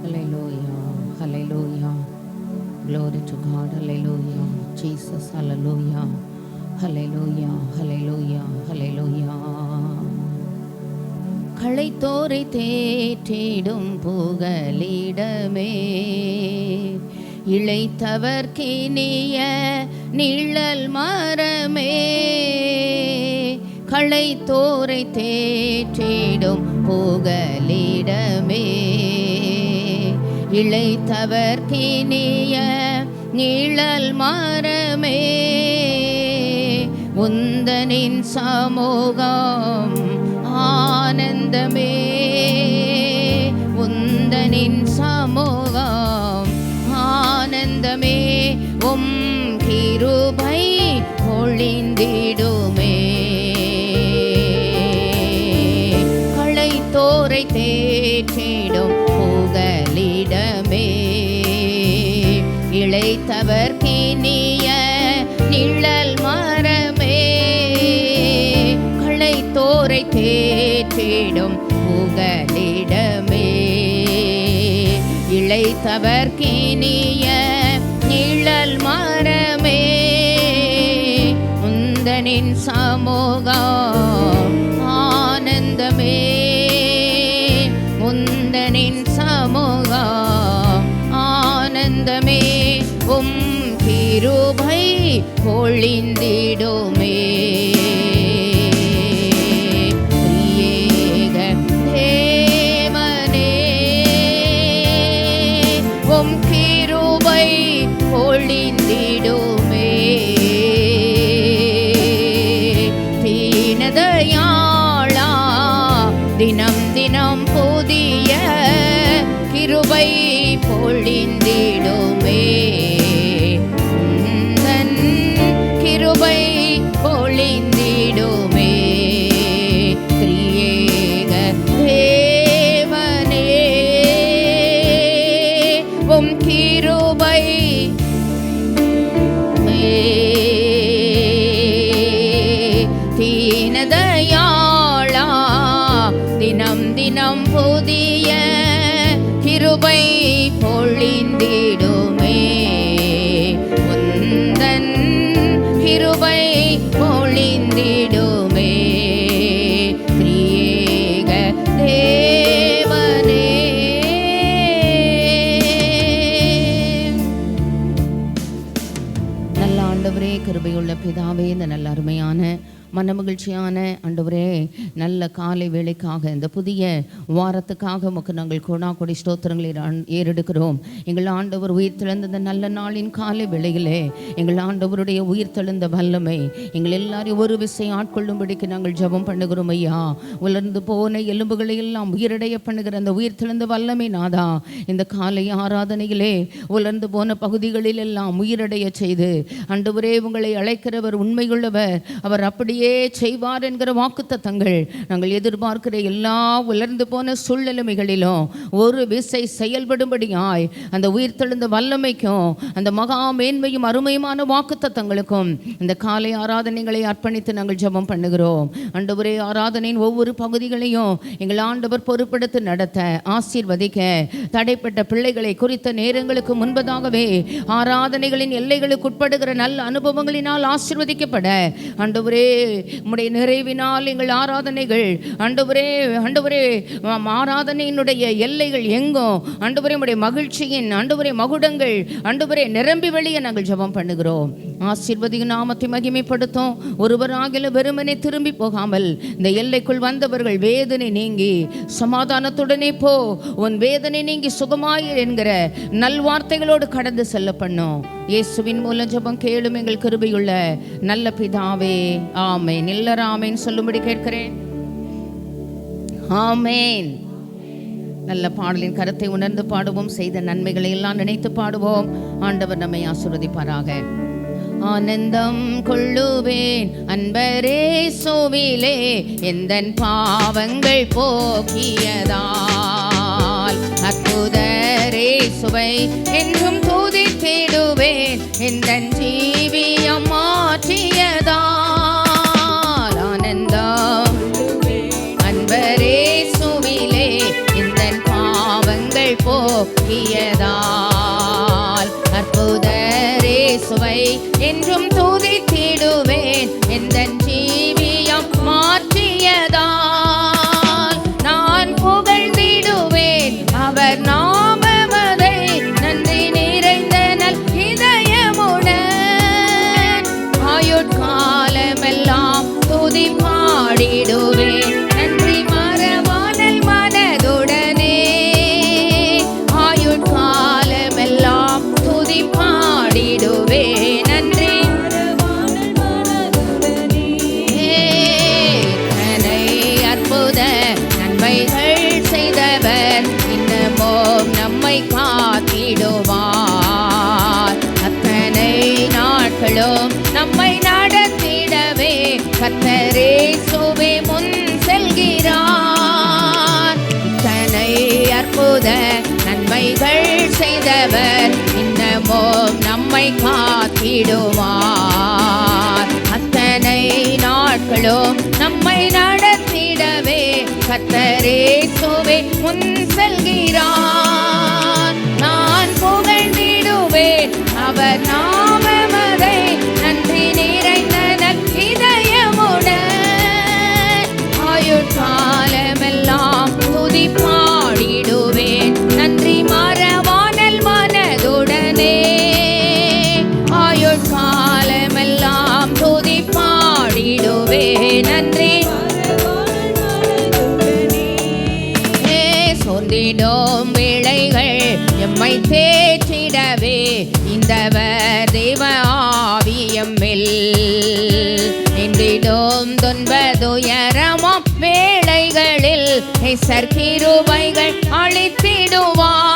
Hallelujah. Hallelujah. Glory to God. Hallelujah. Jesus. Hallelujah. Hallelujah. Hallelujah. Hallelujah. களைத்தோரை தேற்றிடும் புகலிடமே, இளைத்தவர்க்கினிய நிழல் மரமே. களைத்தோரை தேற்றிடும் புகலிடமே, இளைத்தவர்க்கினிய நிழல் மரமே. உந்தனின் சமூகம் ஆனந்தமே, உந்தனின் சமூகம் ஆனந்தமே. உம் கிருபை பொழிந்திடுமே, களைத்தோரை தேற்றிடும் புகலிடமே, இளைத்தவர்க்கினிய நிழல் மரமே. களைத்தோரை தேற்றிடும் புகலிடமே, இளைத்தவர்க்கினிய நிழல் மரமே. உந்தனின் சமூகம் ஆனந்தமே, உந்தனின் சமூகம் ஆனந்தமே. உம் கிருபை பொழிந்திடுமே, பொழிந்திடுமே. தீனதயாளா தினம் தினம் புதிய கிருபை பொழிந்திடுமே, உந்தன் கிருபை பொழிந்திடுமே. திரியேக தேவனே, உம் கிருபை தீனதயாளா தினம் தினம் புதிய கிருபை பொழிந்திடுமே, உந்தன் கிருபை பொழிந்திடுமே. திரியேக தேவனே. நல்ல ஆண்டவரே, கிருபையுள்ள பிதாவே, இந்த நல்ல அருமையான மனமகிழ்ச்சியான ஆண்டவரே, நல்ல காலை வேளைக்காக, இந்த புதிய வாரத்துக்காக உமக்கு நாங்கள் கொடி ஸ்தோத்திரங்களை ஏறெடுக்கிறோம். எங்கள் ஆண்டவர் உயிர்த்தெழுந்த இந்த நல்ல நாளின் காலை வேளையிலே எங்கள் ஆண்டவருடைய உயிர்த்தெழுந்த வல்லமை எங்கள் எல்லாரையும் ஒரு விசை ஆட்கொள்ளும்படிக்கு நாங்கள் ஜெபம் பண்ணுகிறோம் ஐயா. உலர்ந்து போன எலும்புகளை எல்லாம் உயிரடைய பண்ணுகிற அந்த உயிர்த்தெழுந்த வல்லமை நாதா, இந்த காலை ஆராதனையிலே உலர்ந்து போன பகுதிகளில் எல்லாம் உயிரடைய செய்து ஆண்டவரே, உங்களை அழைக்கிறவர் உண்மையுள்ளவர், அவர் அப்படியே செய்வார் என்கிற வாக்குத்தத்தங்கள் நாங்கள் எதிர்பார்க்கிற எல்லா உலர்ந்து போன சூழ்நிலைமைகளிலும் ஒரு விசை செயல்படும்படியாய் அந்த உயிர்த்தெழுந்த வல்லமைக்கும் அந்த மகா மேன்மையும் அருமையுமான வாக்குத்தத்தங்களுக்கும் இந்த காலை ஆராதனைகளை அர்ப்பணித்து நாங்கள் ஜெபம் பண்ணுகிறோம். ஆண்டவரே, ஆராதனையின் ஒவ்வொரு பகுதிகளையும் எங்கள் ஆண்டவர் பொறுப்பெடுத்து நடத்த ஆசீர்வதிக்க, தடைப்பட்ட பிள்ளைகளை குறித்த நேரங்களுக்கு முன்பதாகவே ஆராதனைகளின் எல்லைகளுக்கு உட்படுகிற நல்ல அனுபவங்களினால் ஆசீர்வதிக்கப்பட ஆண்டவரே, உம்முடைய நிறைவினால் எங்கள் ஆராதனைகள் ஆண்டவரே ஆராதனையினுடைய எல்லைகள் எங்கும் ஆண்டவரே உம்முடைய மகிழ்ச்சியின் ஆண்டவரே மகுடங்கள் ஆண்டவரே நிரம்பி வெளியே நாங்கள் ஜெபம் பண்ணுகிறோம். ஆசீர்வதியின் நாமத்தை மகிமைப்படுத்தும். ஒருவராகிலும் வெறுமனே திரும்பி போகாமல் இந்த எல்லைக்குள் வந்தவர்கள் வேதனை நீங்கி சமாதானத்துடனே போ, உன் வேதனை நீங்கி சுகமாயிரு என்கிற நல்வார்த்தைகளோடு கடந்து செல்ல பண்ணும். இயேசுவின் மூலம் ஜெபம் கேளும் எங்கள் கிருபையுள்ள நல்ல பிதாவே, ஆமேன். எல்லாரும் ஆமேன் சொல்லும்படி கேட்கிறேன். ஆமேன். நல்ல பாடலின் கருத்தை உணர்ந்து பாடுவோம். செய்த நன்மைகளை எல்லாம் நினைத்து பாடுவோம். ஆண்டவர் நம்மை ஆசீர்வதிப்பாராக. ஆனந்தம் கொள்ளுவேன் அன்பரே சோவிலே, எந்தன் பாவங்கள் போக்கியதால். அற்புதரே சுவை என்றும் துதித்திடுவேன், எந்தன் ஜீவியம் மாற்றியதால். ஆனந்தம் அன்பரே சுவிலே, எந்தன் பாவங்கள் போக்கியதால் அற்புதரே சுவை என்றும் துதித்திடுவேன் எந்தன் ஜீவியம் மாற்றியதால் நான் புகழ்ந்திடுவேன் அவர் நாமமதை நன்றி நிறைந்த நல் இதயமுடன் ஆயுட்காலமெல்லாம் துதி பாடிடுவேன் நன்றி மறவானல் மனதுடனே ஆயுட்காலமெல்லாம் துதி பாடிடுவேன் நன்றி தன்னை அற்புத நன்மைகள் செய்தவர் இன்னமும் நம்மை காத்திடுவார் அத்தனை நாட்களும் நம்மை நடத்திடவே கர்த்தரே சுவே முன் செல்கிறார் இத்தனை அற்புத நன்மைகள் செய்தவர் இன்னமும் நம்மை காத்திடுவார் அத்தனை நாட்களும் நம்மை நடத்திடவே கர்த்தரே சுவே முன் செல்கிறார் நான் புகழ்ந்திடுவேன் அவர் நாமமதை நன்றி நிறைந்த நல் இதயமுடன் ஆயுட்காலமெல்லாம் துதி பாடிடுவேன் நன்றி மறவானல் மனதுடனே ஆயுட்காலமெல்லாம் துதி பாடிடுவேன் நன்றி சோர்ந்திடும் வேளைகள் எம்மை தேற்றிடவே இந்தவர் தேவ ஆவியம்மில் நின்றிடும் துன்பதுயரமாம் வேளைகளில் கிருபைகள் அளித்திடுவார்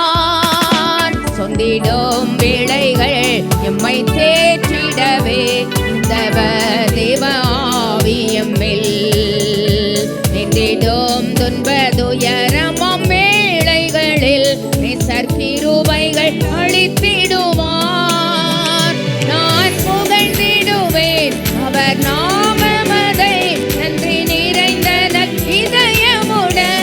சொந்திடும் வேளைகள் எம்மை தேற்றிடவே இந்தவர் தேவ ஆவியம்மில் நின்றிடும் துன்பதுயரமாம் வேளைகளில் கிருபைகள் அளித்திடுவார் நான் புகழ்ந்திடுவேன் அவர் நாமமதை நன்றி நிறைந்த நல் இதயமுடன்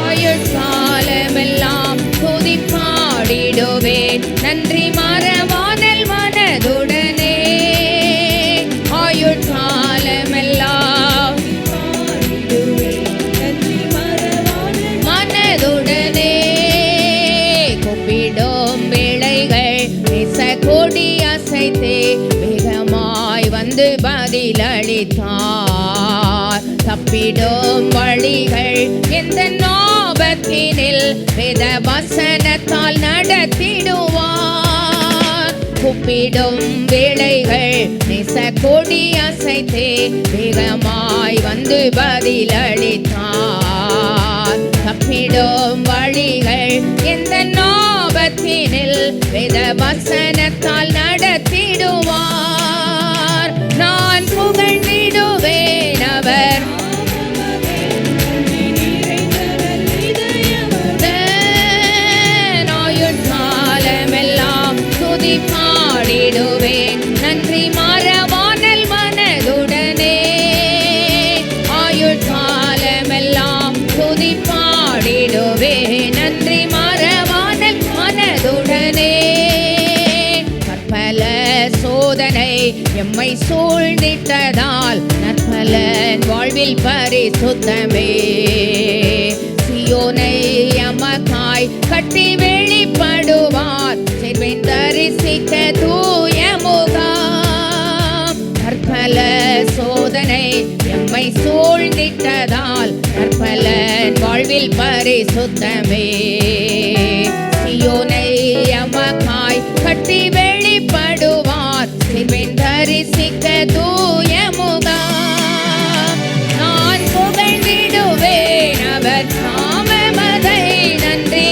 ஆயுட்காலமெல்லாம் துதி பாடிடுவேன் நன்றி மறவானல் மனதுடனே ஆயுட்காலமெல்லாம் மனதுடனே கூப்பிடும் வேளைகள் கொடி அசைத்தே வேகமாய் வந்து பதிலளித்தார் தப்பிடும் வழிகள் எந்த ஆபத்தினில் வேத வசனத்தால் நடத்திடுவார் கூப்பிடும் வேளைகள் நேச கொடி அசைத்தே வேகமாய் வந்து பதிலளித்தார் தப்பிடும் வழிகள் எந்த ஆபத்தினில் வேத வசனத்தால் நடத்திடுவார் நான் புகழ்ந்திடுவேன் அவர் ஆயுட்காலமெல்லாம் துதி பாடிடுவேன் நன்றி மறவானல் மனதுடனே ஆயுட்காலமெல்லாம் துதி பாடிடுவேன் நன்றி மறவானல் மனதுடனே பற்பல சோதனை எம்மை சூழ்ந்திட்டதால் நற்பலன் வாழ்வில் பரிசுத்தமே சியோனை எமக்காய் கட்டி வெளிப்படுவார் சேர்வேன் தரிசிக்க தூய முகாம் பற்பல சோதனை எம்மை சூழ்ந்திட்டதால் நற்பலன் வாழ்வில் பரிசுத்தமே சியோனை எமக்காய் கட்டி வெளிப்படுவார் சேர்வேன் தரிசிக்க தூய முகாம் நான் புகழ்ந்திடுவேன் அவர் நாமமதை நன்றி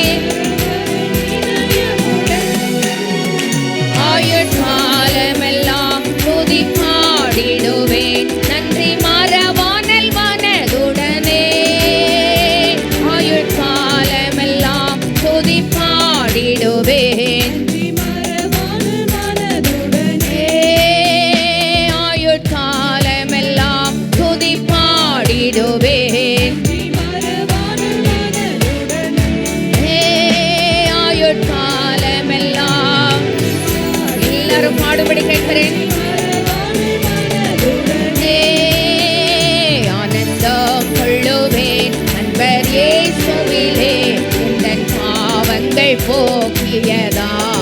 ஆயுட்காலமெல்லாம் துதி பாடிடுவேன் நன்றி மறவானல் மனதுடனே ஆயுட்காலமெல்லாம் துதி பாடிடுவேன் ஆயுட்காலமெல்லாம் துதி பாடிடுவேன் பாவங்கள் போக்கியதால்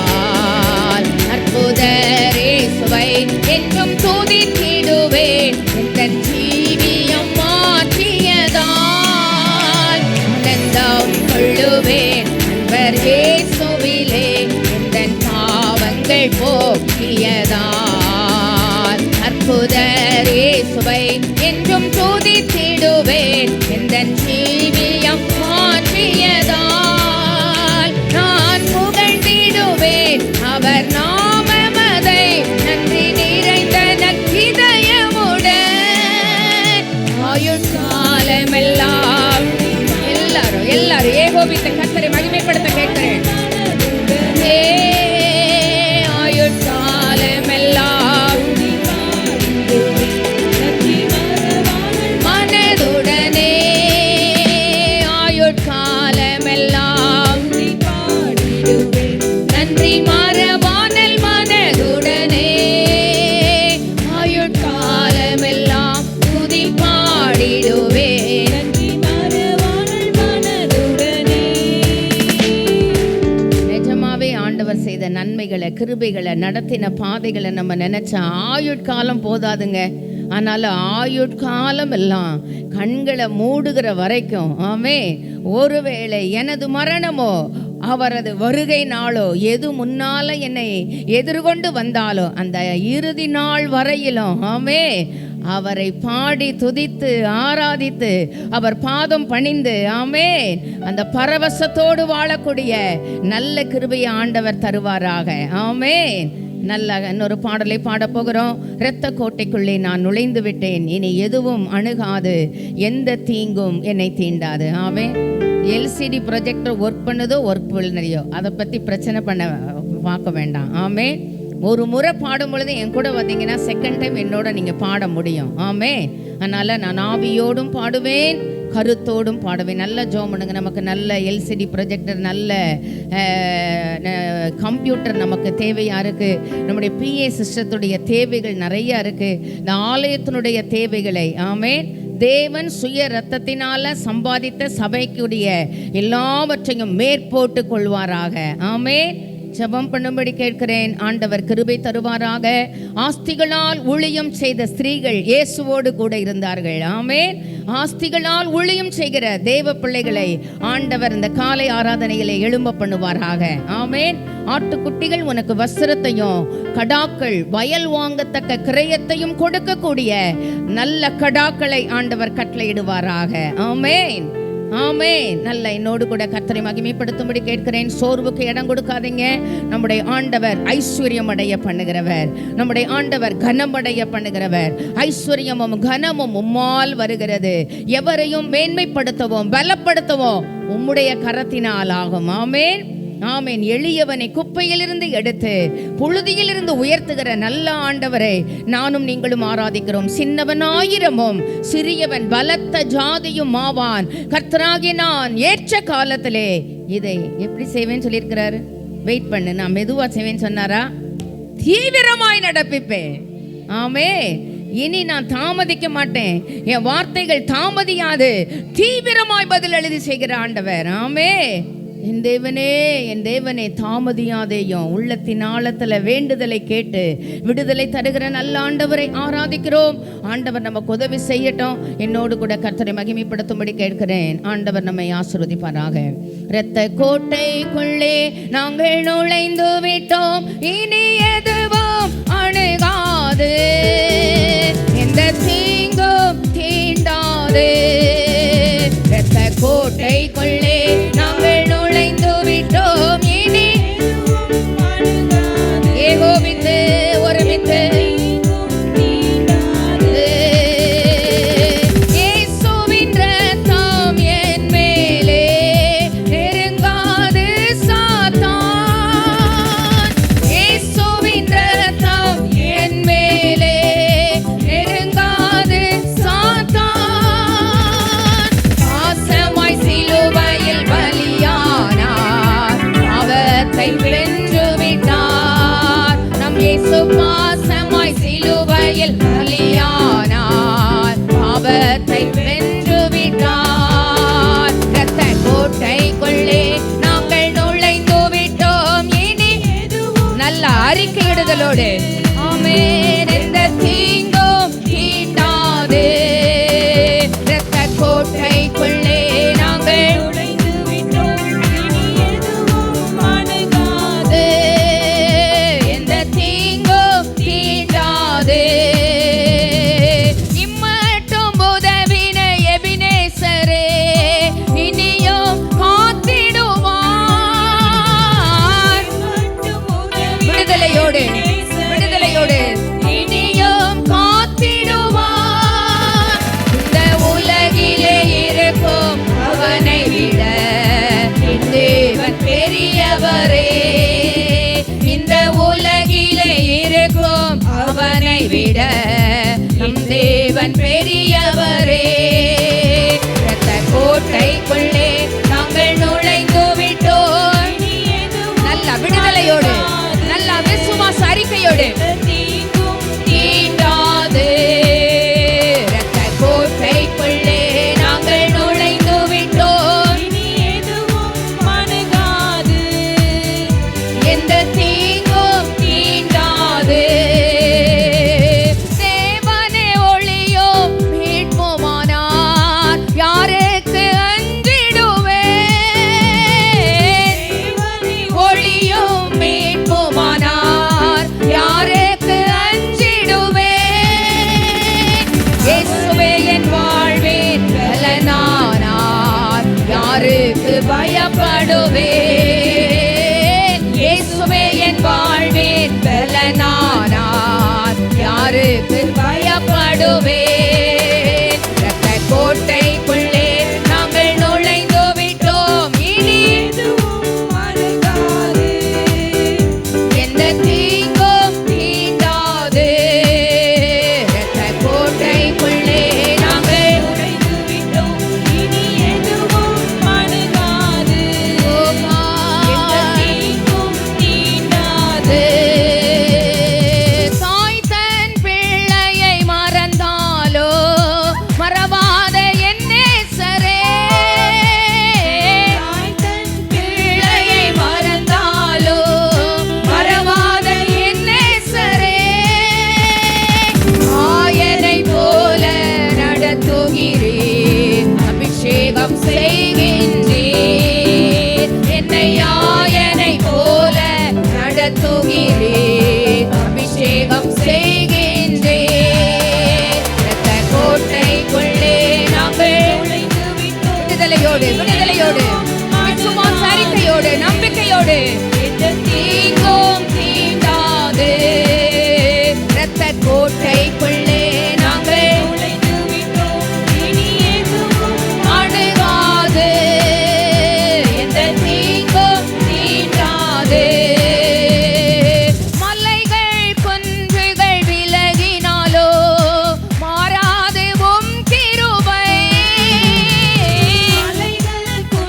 அற்புதர் இயேசுவை என்றும் துதித்திடுவேன். என் ஜீவியம் மாற்றியதால் ஆனந்தம் கொள்ளுவேன். அன்பர் இயேசுவிலே என் பாவங்கள் போக்கியதால் அற்புதர் இயேசுவை என்றும் துதித்திடுவேன். என் ஜீவியம் மாற்றியதால் நான் புகழ்ந்திடுவேன் அவர் நாமமதை நன்றி நிறைந்த நற்கிதயமுடன் ஆயுட்காலமெல்லாம். எல்லாரும் ஏகோபித்த கர்த்தரை மகிமைப்படுத்த கேட்கிறேன். ஆயுட்காலமெல்லாம் மனதுடனே ஆயுட்காலமெல்லாம் நன்றி மறவானல் மனதுடனே ஆயுட்காலமெல்லாம் துதி பாடிடுவேன். நிஜமாவே ஆண்டவர் செய்த நன்மைகளை கிருபைகளை நடத்தின பாதைகளை நம்ம நினைச்சா ஆயுட்காலம் போதாதுங்க. அதனால ஆயுட்காலம் எல்லாம் கண்களை மூடுகிற வரைக்கும் ஆமே ஒருவேளை எனது மரணமோ அவரது வருகை நாளோ எது முன்னால என்னை எதிர்கொண்டு வந்தாலோ அந்த இறுதி நாள் வரையிலும் ஆமே அவரை பாடி துதித்து ஆராதித்து அவர் பாதம் பணிந்து ஆமே அந்த பரவசத்தோடு வாழக்கூடிய நல்ல கிருபையை ஆண்டவர் தருவாராக. ஆமேன். நல்ல இன்னொரு பாடலை பாட போகிறோம். இரத்த கோட்டைக்குள்ளே நான் நுழைந்து விட்டேன், இனி எதுவும் அணுகாது, எந்த தீங்கும் என்னை தீண்டாது. ஆமேன். எல்சிடி ப்ரொஜெக்டர் ஒர்க் பண்ணுதோ ஒர்க் பண்ணலையோ அதை பற்றி பிரச்சனை பார்க்க வேண்டாம். ஆமேன். ஒரு முறை பாடும் பொழுது என் கூட வந்தீங்கன்னா செகண்ட் டைம் என்னோட நீங்கள் பாட முடியும். ஆமே. அதனால் நான் ஆவியோடும் பாடுவேன், கருத்தோடும் பாடுவேன். நல்ல ஜோம் பண்ணுங்க. நமக்கு நல்ல எல்சிடி ப்ரொஜெக்டர், நல்ல கம்ப்யூட்டர் நமக்கு தேவையாக இருக்குது. நம்முடைய பிஏ சிஸ்டத்துடைய தேவைகள் நிறையா இருக்குது. இந்த ஆலயத்தினுடைய தேவைகளை ஆமேன் தேவன் சுய ரத்தத்தினால சம்பாதித்த சபைக்குடைய எல்லாவற்றையும் மேற்போட்டு கொள்வாராக. ஆமேன். ஜெபம் பண்ணும்படி கேட்கிறேன். ஆண்டவர் கிருபை தருவாராக. ஆஸ்திகளால் ஊழியம் செய்த ஸ்திரீகள் இயேசுவோடு கூட இருந்தார்கள். ஆமேன். ஆஸ்திகளால் ஊழியம் செய்கிற தேவ பிள்ளைகளை ஆண்டவர் இந்த காலை ஆராதனையிலே எழும்ப பண்ணுவாராக. ஆமேன். ஆட்டுக்குட்டிகள் உனக்கு வஸ்திரத்தையும் கடாக்கள் வயல் வாங்கத்தக்க கிரயத்தையும் கொடுக்கக்கூடிய நல்ல கடாக்களை ஆண்டவர் கட்டளையிடுவாராக. ஆமேன். ஆமென். நல்ல என்னோடு கூட கர்த்தரை மகிமைப்படுத்தும்படி கேட்கிறேன். சோர்வுக்கு இடம் கொடுக்காதீங்க. நம்முடைய ஆண்டவர் ஐஸ்வர்யம் அடைய பண்ணுகிறவர். நம்முடைய ஆண்டவர் கனம் அடைய பண்ணுகிறவர். ஐஸ்வர்யமும் கனமும் உம்மால் வருகிறது. எவரையும் மேன்மைப்படுத்தவும் பலப்படுத்தவும் உம்முடைய கரத்தினால் ஆகும். ஆமென். ஆமென். எளியவனை குப்பையிலிருந்து எடுத்து புழுதியிலிருந்து உயர்த்துகிற நல்ல ஆண்டவரை நானும் நீங்களும் ஆராதிக்கிறோம். சின்னவன் ஆயிரமும் சிறியவன் பலத்த ஜாதியும் ஆவான். கர்த்தராகிய நான் ஏற்ற காலத்திலே இதை எப்படி செய்வேன்னு சொல்லியிருக்கிறாரு. வெயிட் பண்ணு, நான் மெதுவா செய்வேன்னு சொன்னாரா? தீவிரமாய் நடப்பிப்பேன். ஆமே. இனி நான் தாமதிக்க மாட்டேன். என் வார்த்தைகள் தாமதியாது. தீவிரமாய் பதில் எழுதி செய்கிற ஆண்டவர். ஆமே. என் தேவனே தாமதியாதேயும். உள்ளத்தின் ஆழத்துல வேண்டுதலை கேட்டு விடுதலை தருகிற நல்ல ஆண்டவரை ஆராதிக்கிறோம். ஆண்டவர் நமக்கு உதவி செய்யட்டும். என்னோடு கூட கர்த்தரை மகிமைப்படுத்தும்படி கேட்கிறேன். ஆண்டவர் நம்மை ஆசீர்வதிப்பாராக. இரத்த கோட்டைக்குள்ளே நாங்கள் நுழைந்து விட்டோம், இனி எதுவும் அணுகாது, எந்த தீங்கும் தீண்டாது. இரத்த கோட்டைக்குள்ளே நாங்கள் நுழைந்து விட்டோம், இனி ஏகோபித்து ஒருமித்து இயேசுவின் இரத்தம் என் மேலே நெருங்காது சாத்தான். இயேசுவின் இரத்தம் என் மேலே நெருங்காது சாத்தான். விடுதலையோடு ஆமென். எந்த தீங்கும் தீண்டாது, இரத்த கோட்டைக்குள்ளே நாங்கள் நுழைந்து விட்டோம், இனி எதுவும் அணுகாது. எந்த தீங்கும் தீண்டாது, இம்மட்டும் உதவின எபினேசரே இனியும் காத்திடுவார். விடுதலையோடு விடுதலையோடு இனியும் காத்திடுவார். இந்த உலகிலே இருக்கும் அவனை விட என் தேவன் பெரியவரே. இந்த உலகிலே இருக்கும் அவனை விட நம் தேவன் பெரியவரே. இரத்த கோட்டைக்குள்ளே நாங்கள் நுழைந்து விட்டோம். நல்ல விடுதலையோடு நல்ல விசுவாச அறிக்கையோடு தீண்டாது, இரத்த கோட்டைக்குள்ளே நாங்கள் நுழைந்து விட்டோம், அணுகாது. எந்த தீங்கும் தீண்டாது. தேவனே ஒளியோ மீட்புமானார், யாருக்கு அஞ்சிடுவேன்? ஒளியோ மீட்புமானார், யாருக்கு அஞ்சிடுவேன்? இயேசுவே என் வாழ்வின் பலனானார், யாருக்கு பயப்படுவேன்? இயேசுவே என் வாழ்வின் பலனானார், யாருக்கு பயப்படுவேன்? இரத்த கோட்டைக்குள்ளே நாங்கள் நுழைந்து விட்டோம், இனி எதுவும் அணுகாது. எந்த தீங்கும் தீண்டாது, இரத்த கோட்டைக்குள்ளே நாங்கள் நுழைந்து விட்டோம், இனி எதுவும் அணுகாது. எந்த தீங்கும் தீண்டாது. தாய் தன் பிள்ளையை மறந்தாலோ மறவாத என் நேசரே. தாய் தன் பிள்ளையை மறந்தாலோ மறவாத என் நேசரே. ஆயனை போல நடத்துகிறேன், அபிஷேகம் செய்கின்றேன். என்னை ஆயனை போல நடத்துகிறேன், அபிஷேகம் செய்கின்றேன். இரத்த கோட்டைக்குள்ளே நாங்கள் நுழைந்து விட்டோம். விடுதலையோடு விடுதலையோடு விசுவாச அறிக்கையோடு நம்பிக்கையோடு எந்த தீங்கும் தீண்டாது, இரத்த கோட்டைக்குள்ளே நாங்கள் நுழைந்து விட்டோம், இனி எதுவும் அணுகாது. எந்த தீங்கும் தீண்டாது. மலைகள் குன்றுகள் விலகினாலோ மாறாது உம் கிருபை.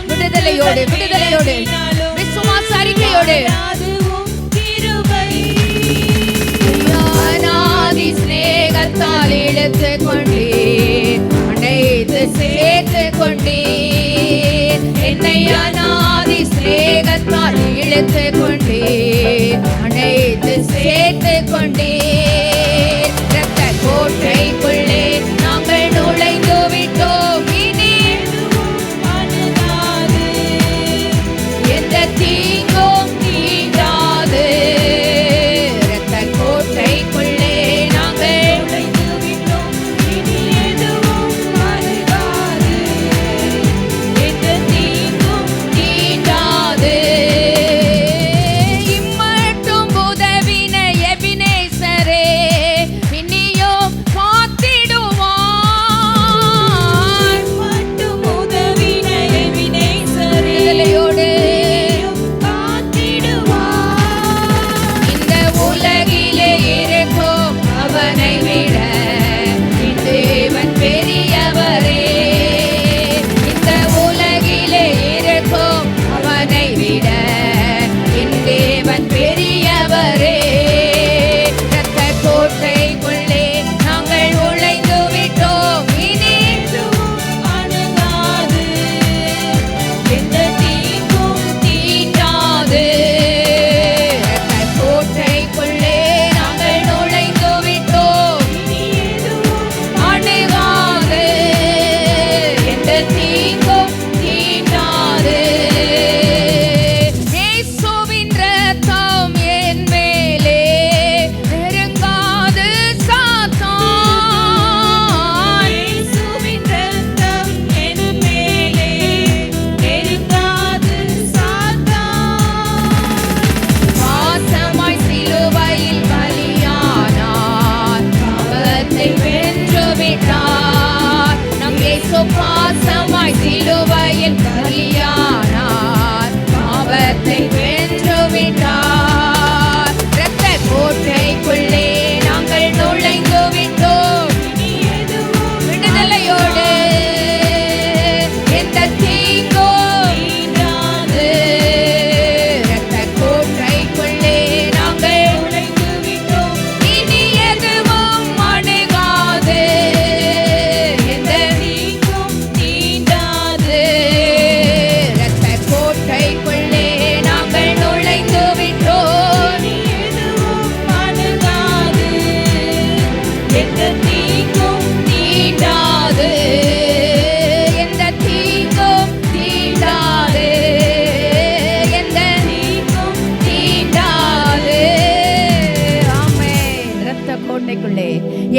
விடுதலையோடு விடுதலையோடு விசுவாச அறிக்கையோடு அநாதி சிநேகத்தால் இழுத்து கொண்டீர், அனைத்து சேர்த்து கொண்டீர். என்னை அநாதி சிநேகத்தால் இழுத்து கொண்டீர், அனைத்து சேர்த்து கொண்டீர். இரத்த கோட்டைக்குள்ளே நாங்கள் நுழைந்து விட்டோம், இனி எதுவும் அணுகாது. எந்த தீங்கும் தீண்டாது, இரத்த கோட்டைக்குள்ளே நாங்கள் நுழைந்து விட்டோம், இனி எதுவும் அணுகாது. எந்த தீங்கும் தீண்டாது.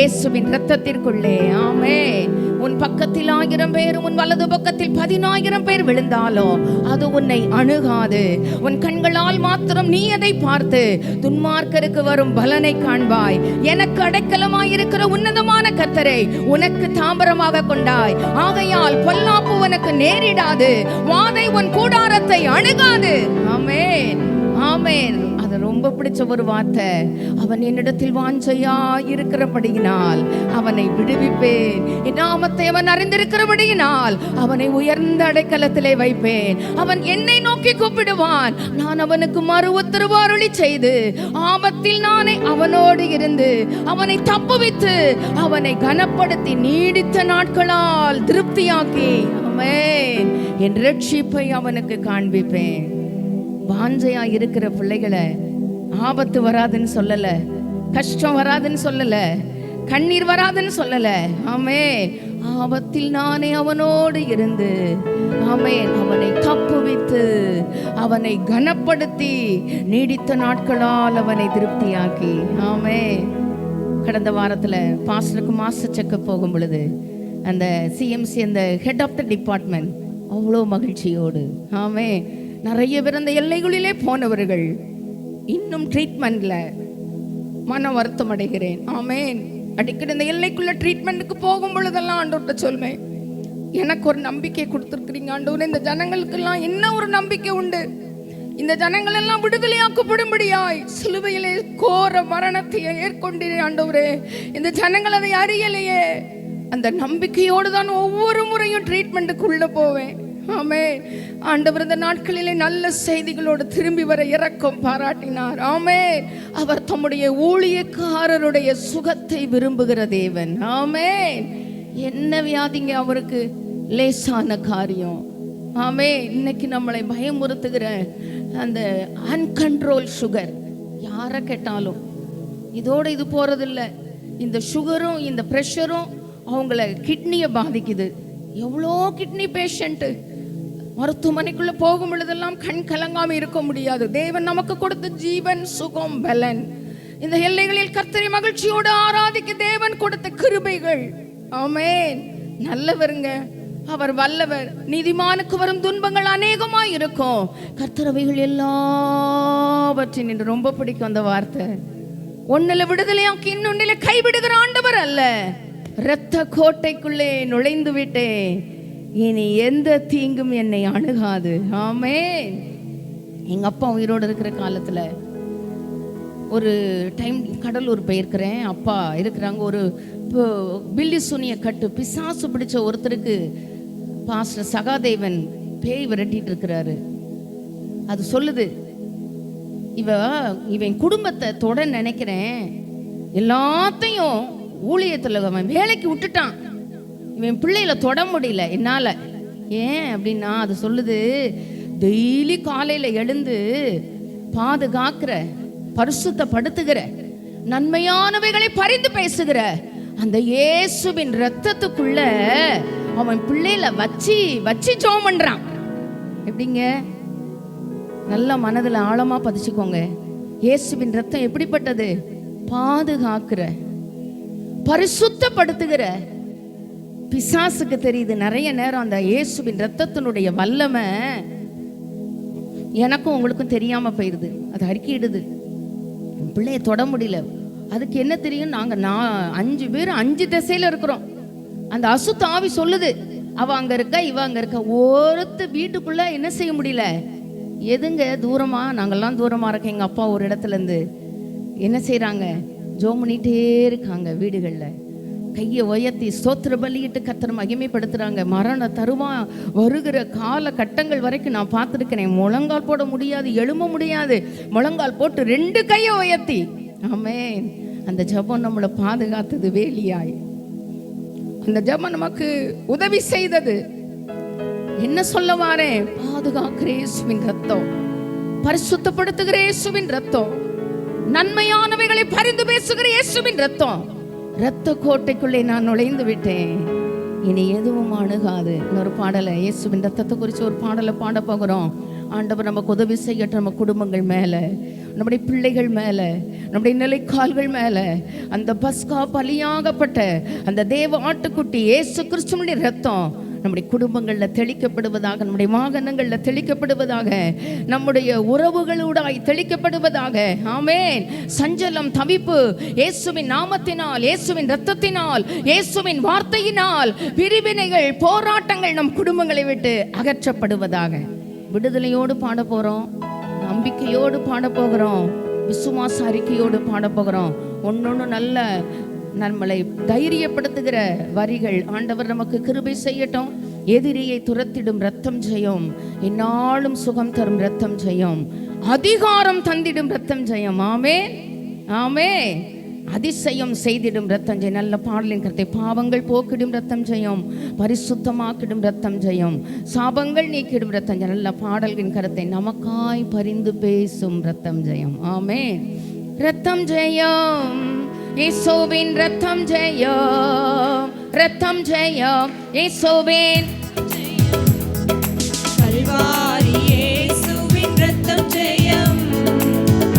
இயேசுவின் இரத்தத்திற்குள்ளே. ஆமென். உன் பக்கத்தில் 1000 பேரும் உன் வலது பக்கத்தில் 10000 பேர் விழுந்தாலும் அது உன்னை அணுகாது. உன் கண்களால் மாத்திரம் நீ அதை பார்த்து துன்மார்க்கருக்கு வரும் பலனை காண்பாய். எனக்கு அடைக்கலமாய் இருக்கிற உன்னதமான கர்த்தரை உனக்கு தாம்பரமாக கொண்டாய். ஆகையால் பொல்லாப்பு உனக்கு நேரிடாது, வாதை உன் கூடாரத்தை அணுகாது. ஆமென், ஆமென். அது ரொம்ப பிடிச்ச ஒரு வார்த்தை. அவன் என்னிடத்தில் வாஞ்சையா இருக்கிறபடியினால் அவனை விடுவிப்பேன். என் நாமத்தை அவன் அறிந்திருக்கிறபடியினால் அவனை உயர்ந்த அடைக்கலத்திலே வைப்பேன். அவன் என்னை நோக்கி கூப்பிடுவான், நான் அவனுக்கு மறு உத்தரவு அருளி செய்து ஆபத்தில் நானே அவனோடு இருந்து அவனை தப்புவித்து அவனை கனப்படுத்தி நீடித்த நாட்களால் திருப்தியாக்கி ஆமென் என் ரட்சிப்பை அவனுக்கு காண்பிப்பேன். வாஞ்சையா இருக்கிற பிள்ளைகளை ஆபத்து வராதுன்னு சொல்லல, கஷ்டம் வராதுன்னு சொல்லல, கண்ணீர் வராதுன்னு சொல்லல. ஆமென். ஆபத்தில் நானே அவனோடு இருந்து ஆமென் அவனை தப்புவித்து அவனை கனப்படுத்தி நீடித்த நாட்களால் அவனை திருப்தியாக்கி. ஆமென். கடந்த வாரத்தில் பாஸ்டருக்கு மாஸ்டர் செக்கப் போகும் பொழுது அந்த சிஎம்சி அந்த ஹெட் ஆஃப் த டிபார்ட்மெண்ட் அவ்வளோ மகிழ்ச்சியோடு ஆமென் நிறைய பேர் அந்த எல்லைகளிலே போனவர்கள் இன்னும் ட்ரீட்மெண்ட்ல மன வருத்தம் அடைகிறேன். ஆமென். அடிக்கடி இந்த எல்லைக்குள்ள ட்ரீட்மெண்ட்டுக்கு போகும் பொழுதெல்லாம் ஆண்டவர்கிட்ட சொல்வேன், எனக்கு ஒரு நம்பிக்கை கொடுத்துருக்கிறீங்க ஆண்டவரே, இந்த ஜனங்களுக்கெல்லாம் என்ன ஒரு நம்பிக்கை உண்டு, இந்த ஜனங்கள் எல்லாம் விடுதலையாக்கப்படும்படியாய் சிலுவையிலே கோர மரணத்தை ஏற்கொண்டீரே ஆண்டவரே, இந்த ஜனங்கள் அதை அறியலையே. அந்த நம்பிக்கையோடு தான் ஒவ்வொரு முறையும் ட்ரீட்மெண்ட்டுக்குள்ள போவேன். ஆமென். ஆண்டவர் இந்த நாட்களிலே நல்ல செய்திகளோடு திரும்பி வர இரக்கம் பாராட்டினார். ஆமென். அவர் தம்முடைய ஊழியக்காரருடைய சுகத்தை விரும்புகிற தேவன். ஆமென். என்ன வியாதிங்க அவருக்கு லேசான காரியம். ஆமென். இன்னைக்கு நம்மளை பயமுறுத்துகிற அந்த அன்கண்ட்ரோல் சுகர் யாரை கேட்டாலும் இதோட இது போறதில்லை. இந்த சுகரும் இந்த ப்ரெஷரும் அவங்கள கிட்னியை பாதிக்குது. எவ்வளோ கிட்னி பேஷண்ட்டு மருத்துவமனைக்குள்ள போகும் பொழுதெல்லாம் கண் கலங்காம இருக்க முடியாது. தேவன் நமக்கு கொடுத்த ஜீவன், சுகம், பலன், இந்த எல்லைகளில் கர்த்தரை மகிழ்ச்சியோடு ஆராதிக்க தேவன் கொடுத்த கிருபைகள். ஆமென். நல்லவருங்க, அவர் வல்லவர். நீதிமானுக்கு வரும் துன்பங்கள் அநேகமாய் இருக்கும், கர்த்தரவைகள் எல்லாவற்றின் என்று ரொம்ப பிடிக்கும் அந்த வார்த்தை. ஒன்னில விடுதலையாக்கி இன்னொன்னில கைவிடுகிற ஆண்டவர் அல்ல. இரத்த கோட்டைக்குள்ளே நுழைந்து விட்டேன், இனி எந்த தீங்கும் என்னை அணுகாது. ஆமென். எங்க அப்பா உயிரோடு இருக்கிற காலத்துல ஒரு டைம் கடலூர் போயிருக்கிறேன். அப்பா இருக்கிறாங்க. ஒரு பில்லி சுனிய கட்டு பிசாசு பிடிச்ச ஒருத்தருக்கு பாஸ்டர் சகாதேவன் பேய் விரட்டிட்டு இருக்கிறாரு. அது சொல்லுது, இவன் குடும்பத்தை தொட நினைக்கிறேன், எல்லாத்தையும் ஊழியத்தில் அவன் வேலைக்கு விட்டுட்டான், இவன் பிள்ளையில தொட முடியல என்னால. ஏன் அப்படின்னா அது சொல்லுது, டெய்லி காலையில எழுந்து பாதுகாக்கிற, பரிசுத்தப்படுத்துகிற, நன்மையானவைகளை பரிந்து பேசுகிற அந்த இயேசுவின் ரத்தத்துக்குள்ள அவன் பிள்ளையில வச்சு வச்சு ஜெபம் பண்றான். எப்படிங்க? நல்ல மனதுல ஆழமா பதிச்சுக்கோங்க. இயேசுவின் ரத்தம் எப்படிப்பட்டது? பாதுகாக்கிற, பரிசுத்தப்படுத்துகிற. பிசாசுக்கு தெரியுது நிறைய நேரம் அந்த இயேசுவின் ரத்தத்தினுடைய வல்லமை எனக்கும் உங்களுக்கும் தெரியாம போயிடுது. அது அறிக்கையிடுது, பிள்ளைய தொட முடியல. அதுக்கு என்ன தெரியும்? நாங்க 5 பேர் 5 திசையில இருக்கிறோம். அந்த அசுத்த ஆவி சொல்லுது, அவ அங்க இருக்கா, இவ அங்க இருக்கா. ஒருத்த வீட்டுக்குள்ள என்ன செய்ய முடியல. எதுங்க தூரமா? நாங்கெல்லாம் தூரமா இருக்க. எங்க அப்பா ஒரு இடத்துல இருந்து என்ன செய்யறாங்க, ஜெபம் பண்ணிட்டே இருக்காங்க. வீடுகள்ல கையை உயர்த்தி ஸ்தோத்திர பலியிட்டு கர்த்தரை மகிமைப்படுத்துறாங்க. மரண தருவா வருகிற கால கட்டங்கள் வரைக்கும் நான் பார்த்துருக்கிறேன். முழங்கால் போட முடியாது, எழும்ப முடியாது, முழங்கால் போட்டு 2 கையை உயர்த்தி. ஆமென். அந்த ஜெபம் நம்மளை பாதுகாத்தது வேலியாய். அந்த ஜெபம் நமக்கு உதவி செய்தது. என்ன சொல்ல வாரேன்? பாதுகாக்கிற இயேசுவின் ரத்தம், பரிசுத்தப்படுத்துகிற இயேசுவின் ரத்தம், நன்மையானவைகளை பரிந்து பேசுகிற இயேசுவின் ரத்தம். இரத்த கோட்டைக்குள்ளே நான் நுழைந்து விட்டேன், இனி எதுவும் அணுகாது. இன்னொரு பாடலை, இயேசுவின் ரத்தத்தை குறித்து ஒரு பாடலை பாட போகிறோம். ஆண்டவர் நமக்கு உதவி செய்யட்டும், நம்ம குடும்பங்கள் மேல நம்முடைய பிள்ளைகள் மேலே, நம்முடைய நிலைக்கால்கள் மேலே அந்த பஸ்கா பலியாகப்பட்ட அந்த தேவ ஆட்டுக்குட்டி இயேசு கிறிஸ்துவினுடைய ரத்தம் நம்முடைய குடும்பங்களில் தெளிக்கப்படுவதாக, நம்முடைய வாகனங்களில் தெளிக்கப்படுவதாக, நம்முடைய உறவுகளூடாய் தெளிக்கப்படுவதாக. ஆமென். சஞ்சலம், தவிப்பு இயேசுவின் நாமத்தினால், இயேசுவின் இரத்தத்தினால், இயேசுவின் வார்த்தையினால், பிரிவினைகள், போராட்டங்கள் நம் குடும்பங்களை விட்டு அகற்றப்படுவதாக. விடுதலையோடு பாட போகிறோம், நம்பிக்கையோடு பாட போகிறோம், விசுவாச அறிக்கையோடு பாட போகிறோம். ஒன்னொன்று நல்ல நம்மளை தைரியப்படுத்துகிற வரிகள். ஆண்டவர் நமக்கு கிருபை செய்யட்டும். எதிரியை துரத்திடும் ரத்தம் ஜெயம், இந்நாளும் சுகம் தரும் ரத்தம் ஜெயம், அதிகாரம் தந்திடும் ரத்தம் ஜெயம். ஆமென், ஆமென். அதிசயம் செய்திடும் ரத்தம் ஜெயம். நல்ல பாடலின் கருத்தை. பாவங்கள் போக்கிடும் ரத்தம் ஜெயம், பரிசுத்தமாக்கிடும் ரத்தம் ஜெயம், சாபங்கள் நீக்கிடும் ரத்தம் ஜெயம். நல்ல பாடல்களின் கருத்தை. நமக்காய் பரிந்து பேசும் ரத்தம் ஜெயம். ஆமென். ரத்தம் ஜெயம், இயேசுவின் ரத்தம் ஜெயம், ரத்தம் ஜெயம், இயேசுவின் கல்வாரி இயேசுவின் ரத்தம் ஜெயம்,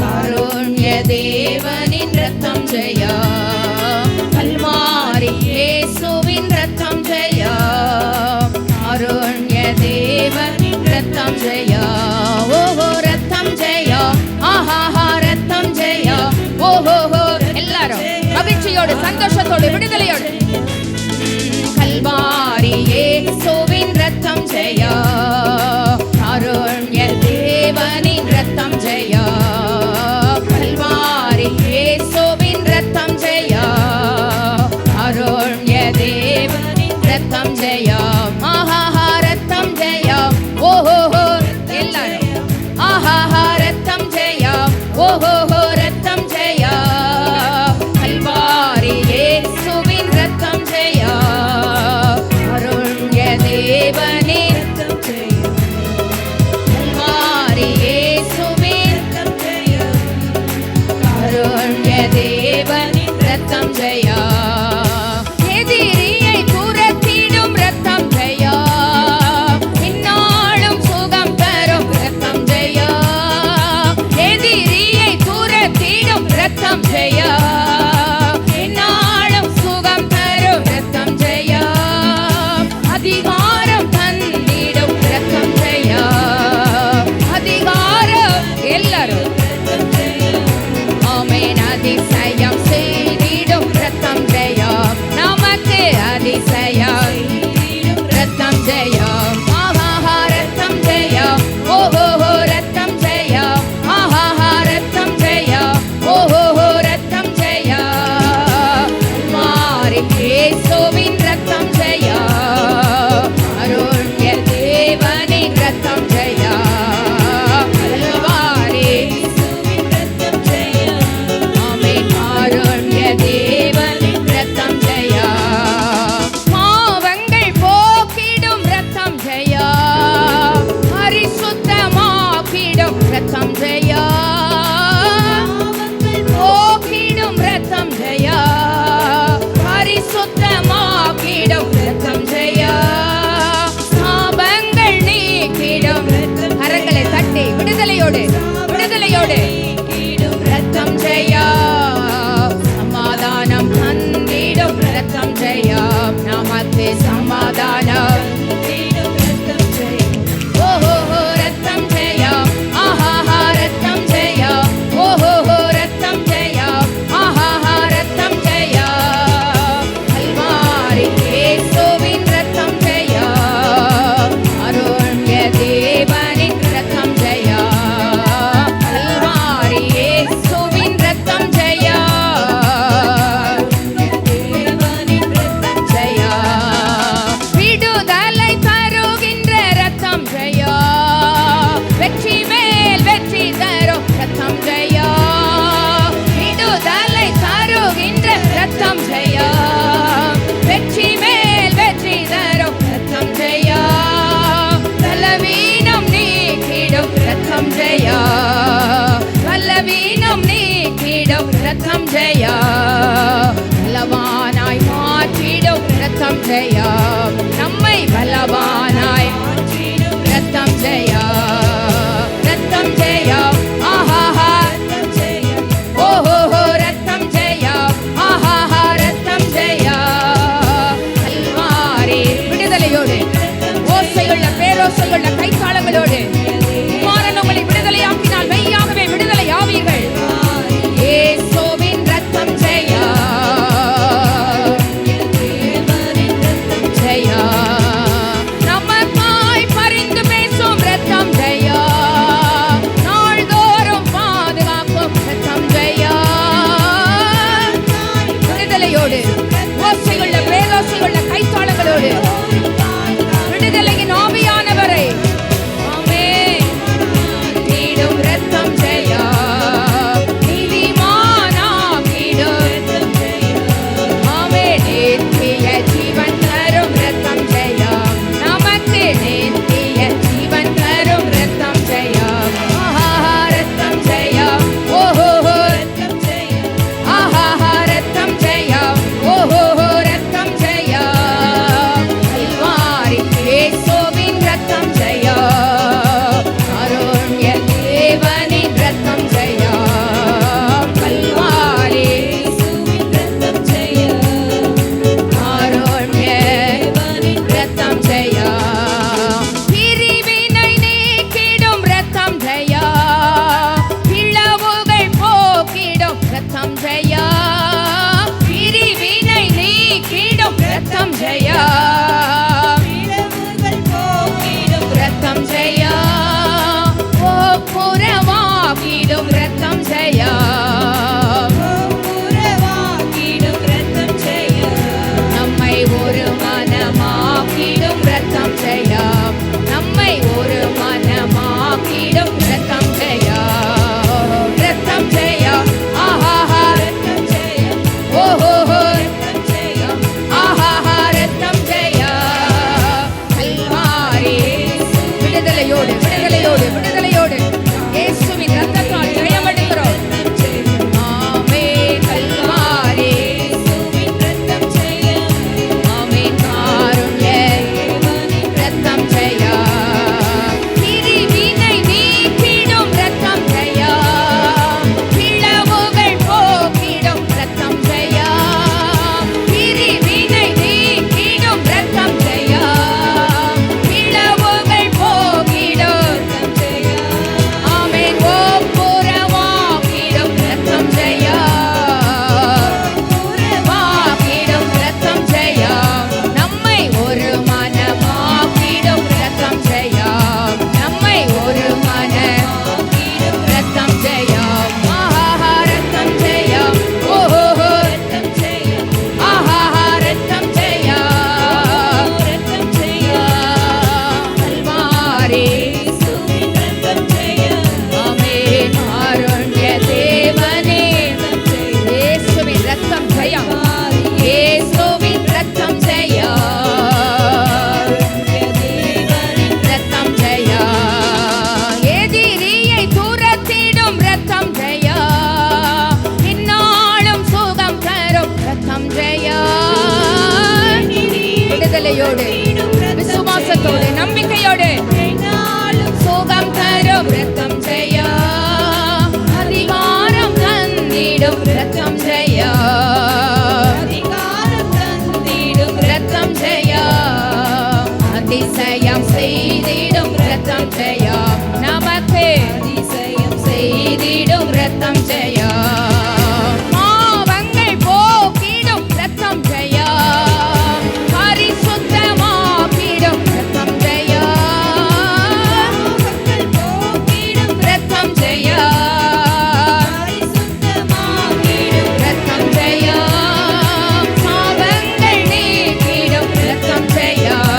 காருண்ய தேவனின் ரத்தம் ஜெயம், கல்வாரி இயேசுவின் ரத்தம் ஜெயம், காருண்ய தேவனின் ரத்தம் ஜெயம். ஓஹோ ரத்தம் ஜெயம், ஆஹா ரத்தம் ஜெயம். ஓஹோ எல்லாரும் மகிழ்ச்சியோடு, சந்தோஷத்தோடு, விடுதலையோடு. கல்வாரி இயேசுவின் ரத்தம் ஜெயம், காருண்ய தேவனின் ரத்தம் ஜெயம், கல்வாரி இயேசுவின் ரத்தம் ஜெயம், காருண்ய தேவனின் ரத்தம் ஜெயம். ஆஹா ரத்தம் ஜெயம். ஓஹோ எல்லாரும் ஆஹா ரத்தம் ஜெயம். ஓஹோ ரத்தம் ஜெயம், கல்வாரி இயேசுவின் ரத்தம் ஜெயம், காருண்ய தேவனின் ரத்தம் ஜெயம், கல்வாரி இயேசுவின் ரத்தம் ஜெயம், காருண்ய தேவனின் ரத்தம் ஜெயம். எதிரியை துரத்திடும் ரத்தம் ஜெயம், இந்நாளும் சுகம் தரும் ரத்தம் ஜெயம். எதிரியை துரத்திடும் ரத்தம் ஜெயம், இந்நாளும் சுகம் தரும் ரத்தம் ஜெயம், அதிகாரம் தந்திடும் ரத்தம் ஜெயம், அதிகாரம் எல்லாரும். ஆமென். அதிசயம் செய்திடும் ரத்தம் ஜெயம், நமக்கு அதிசயம் ரத்தம் ஜெயம். ஆஹா ரத்தம் ஜெயம். ஓஹோ ரத்தம் ஜெயம். ஆஹா ரத்தம் ஜெயம். ஓஹோ ரத்தம் ஜெயம், மாறி இயேசுவின் ரத்தம் ஜெயம், அருள்ய தேவனின் ரத்தம் ஜெயம், கல்வாரி இயேசுவின் ரத்தம் ஜெயம். ஆமென். அருள்ய தேவனின் ரத்தம் ஜெயம், பாவங்கள் போக்கிடும் ரத்தம் ஜெயம், பரிசுத்தமாக்கிடும் ரத்தம் ஜெயம், போக்கிடும் ரத்தம் ஜெயம், பரிசுத்தமாக்கிடும் ரத்தம் ஜெயம், சாபங்கள் நீக்கிடும். கரங்களை தட்டி விடுதலையோடு, விடுதலையோடு. ரத்தம் ஜெயம், சமாதானம் தந்திடும் ரத்தம் ஜெயம், நமக்கு சமாதானம் தந்திடும் ரத்தம் ஜெயம். ஓஹோ ரத்தம் ஜெயம். ஆஹா ரத்தம் ஜெயம். ஓஹோ ரத்தம் ஜெயம். ஆஹா ரத்தம் ஜெயம், கல்வாரி இயேசுவின் ரத்தம் ஜெயம், அருள்ய தேவனின் ரத்தம் ஜெயம், கல்வாரி இயேசுவின் ரத்தம் ஜெயம், தேவனின் ரத்தம் ஜெயம், விடுதலை தருகின்ற ரத்தம் ஜெயம், வெற்றி மேல் வெற்றி தரும் ரத்தம் ஜெயம், விடுதலை தருகின்ற ரத்தம் ஜெயம், வெற்றி மேல் வெற்றி தரும் ரத்தம் ஜெயம், பலவீனம் நீக்கிடும் ரத்தம் ஜெயம், பலவீனம் நீக்கிடும் ரத்தம் ஜெயம், பலவானாய் மாற்றிடும் ரத்தம் ஜெயம், நம்மை பலவானாய் மாற்றிடும் ரத்தம் ஜெயம், ரத்தம் ஜெயம். ஆஹா நம்பிக்கையோடு, விசுவாசத்தோடு, நம்பிக்கையோடு சுகம் தரும் ரத்தம் ஜெயம், அதிகாரம் தந்திடும் ரத்தம் ஜெயம், அதிகாரம் தந்திடும் ரத்தம் ஜெயம், அதிசயம் செய்திடும் ரத்தம் ஜெயம், நமக்கு அதிசயம் செய்திடும் ரத்தம் ஜெயம், பாவங்கள் போக்கிடும் ரத்தம் ஜெயம், பரிசுத்தமாக்கிடும் ரத்தம் ஜெயம், பாவங்கள் போக்கிடும் ரத்தம் ஜெயம், பரிசுத்தமாக்கிடும் ரத்தம் ஜெயம், பாவங்கள் நீக்கிடும் ரத்தம் ஜெயம்,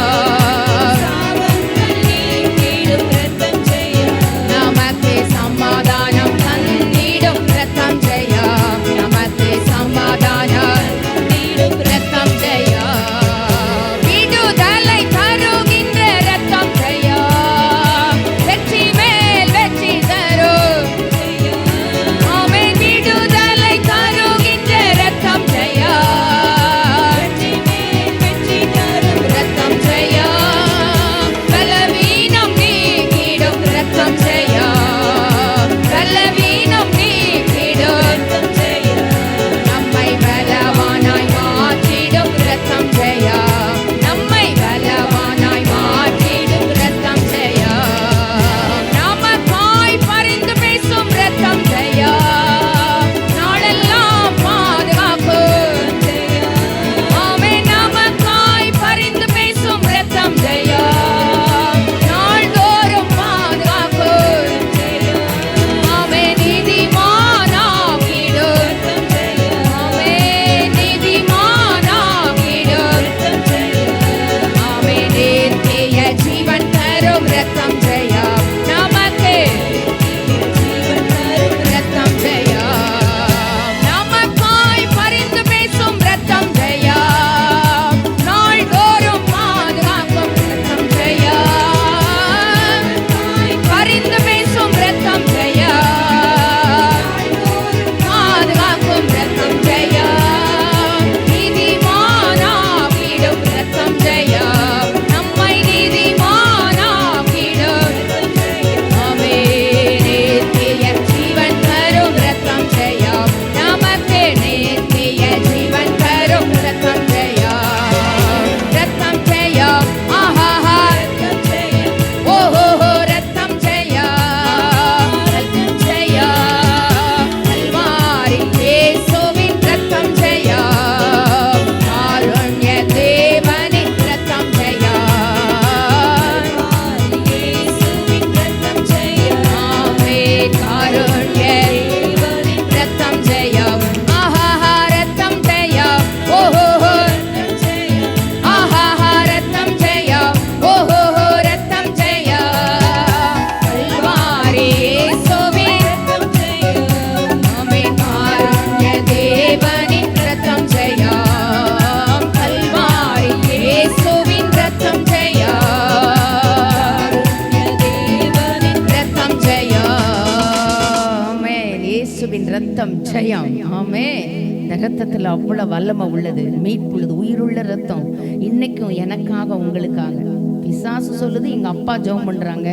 பாவங்கள் நீக்கிடும் ரத்தம் ஜெயம், நமக்கு சமாதானம் தந்திடும் ரத்தம் ஜெயம், நமக்கு சமாதானம் தந்திடும் ரத்தம் ஜெயம், விடுதலை தருகின்ற ரத்தம் ஜெயம், வெற்றி மேல் வெற்றி தரும், ஆமென், விடுதலை தருகின்ற ரத்தம் ஜெயம், வெற்றி மேல் வெற்றி தரும் ரத்தம் ஜெயம், பலவீனம் நீக்கிடும் ரத்தம் ஜெயம், பலவீனம் நீக்கிடும் ரத்தம் ஜெயம், நம்மை பலவானாய் மாற்றிடும் ரத்தம் ஜெயம், நம்மை பலவானாய் மாற்றிடும் ரத்தம் ஜெயம், நமக்காய் பரிந்து பேசும் ரத்தம் ஜெயம், நாளெல்லாம் பாதுகாக்கும் ஜெயம், ஆமென், நமக்காய் பரிந்து பேசும் ரத்தம் ஜெயம், நாள்தோறும் பாதுகாக்கும் ஜெயம், ஆமென், நீதிமானாக்கிடும் ரத்தம் ஜெயம், ஆமென், நீதிமானாக்கிடும் ரத்தம் ஜெயம், ஆமென், நித்திய ஜீவன் தரும் ரத்தம் ஜெயம், நமக்கு ஜீவன் தரும் ரத்தம் ஜெயம், நமக்காய் பரிந்து பேசும் ரத்தம் ஜெயம், நாள்தோறும் பாதுகாக்கும் ரத்தம் ஜெயம், பரிந்து பேசும் ரத்தம் ஜெயம், பாதுகாக்கும் ரத்தம் ஜெயம், நீதிமானாக்கிடும் ரத்தம் ஜெயம், நம்மை நீதிமானாக்கிடும் ரத்தம் ஜெயம், ஆமென், நித்திய ஜீவன் தரும் ரத்தம் ஜெயம், நமக்கு நித்திய ஜீவன் தரும் ரத்தம் ஜெயம், ரத்தம் ஜெயம், ஆஹாஹா ரத்தம் ஜெயம், ஓஹோஹோ ரத்தம் ஜெயம், ரத்தம் ஜெயம், கல்வாரி இயேசுவின் ரத்தம் ஜெயம், காருண்ய தேவனின் ரத்தம் ஜெயம், இயேசுவின் ரத்தம் ஜெயம், ஆமென், காருண்ய தேவனின் ரத்தம் ஜெயம், ஆஹாஹா ரத்தம் ஜெயம், ஓஹோஹோ ரத்தம் ஜெயம், ஆஹாஹா ரத்தம் ஜெயம், ஓஹோஹோ ரத்தம் ஜெயம், கல்வாரி இயேசுவின் ரத்தம் ஜெயம், ஆமென், காருண்ய தேவனின் ரத்தம் ஜெயம், கல்வாரி இயேசுவின் ரத்தம் ஜெயம், தேவனின் ரத்தம் ஜெயம், ஆமென், இயேசுவின் ரத்தம் ஜெயம், ஆமென். இந்த ரத்தத்துல அவ்வளவு வல்லமை உள்ளது, மீட்புள்ளது, உயிருள்ள ரத்தம். இன்னைக்கும் எனக்காக உங்களுக்காக பிசாசு சொல்லுது, எங்க அப்பா ஜெபம் பண்றாங்க,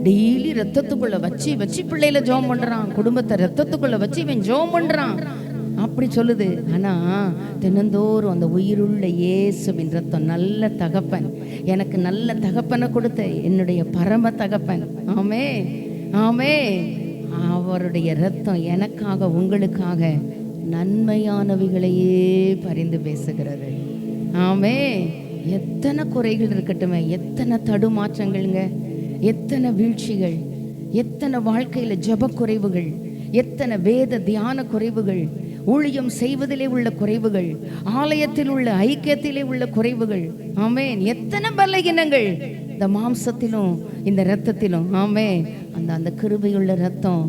டெய்லி ரத்தத்துக்குள்ள வச்சு வச்சு பிள்ளையில ஜெபம் பண்றான், குடும்பத்தை ரத்தத்துக்குள்ள வச்சு இவன் ஜெபம் பண்றான் அப்படி சொல்லுது. ஆனா தினந்தோறும் அந்த உயிருள்ள இயேசுவின் ரத்தம், நல்ல தகப்பன், எனக்கு நல்ல தகப்பனை கொடுத்த என்னுடைய பரம தகப்பன், ஆமே ஆமே, அவருடைய ரத்தம் எனக்காக உங்களுக்காக நன்மையானவைகளையே பரிந்து பேசுகிறது. ஆமே, எத்தனை குறைகள் இருக்கட்டுமே, எத்தனை தடுமாற்றங்கள்ங்க, எத்தனை வீழ்ச்சிகள், எத்தனை வாழ்க்கையில ஜப குறைவுகள், எத்தனை வேத தியான குறைவுகள், ஊழியம் செய்வதிலே உள்ள குறைவுகள், ஆலயத்தில் உள்ள ஐக்கியத்திலே உள்ள குறைவுகள், ஆமென், எத்தனை பலகீனங்கள் இந்த மாம்சத்திலும் இந்த இரத்தத்திலும். ஆமென், அந்த கிருபையுள்ள இரத்தம்,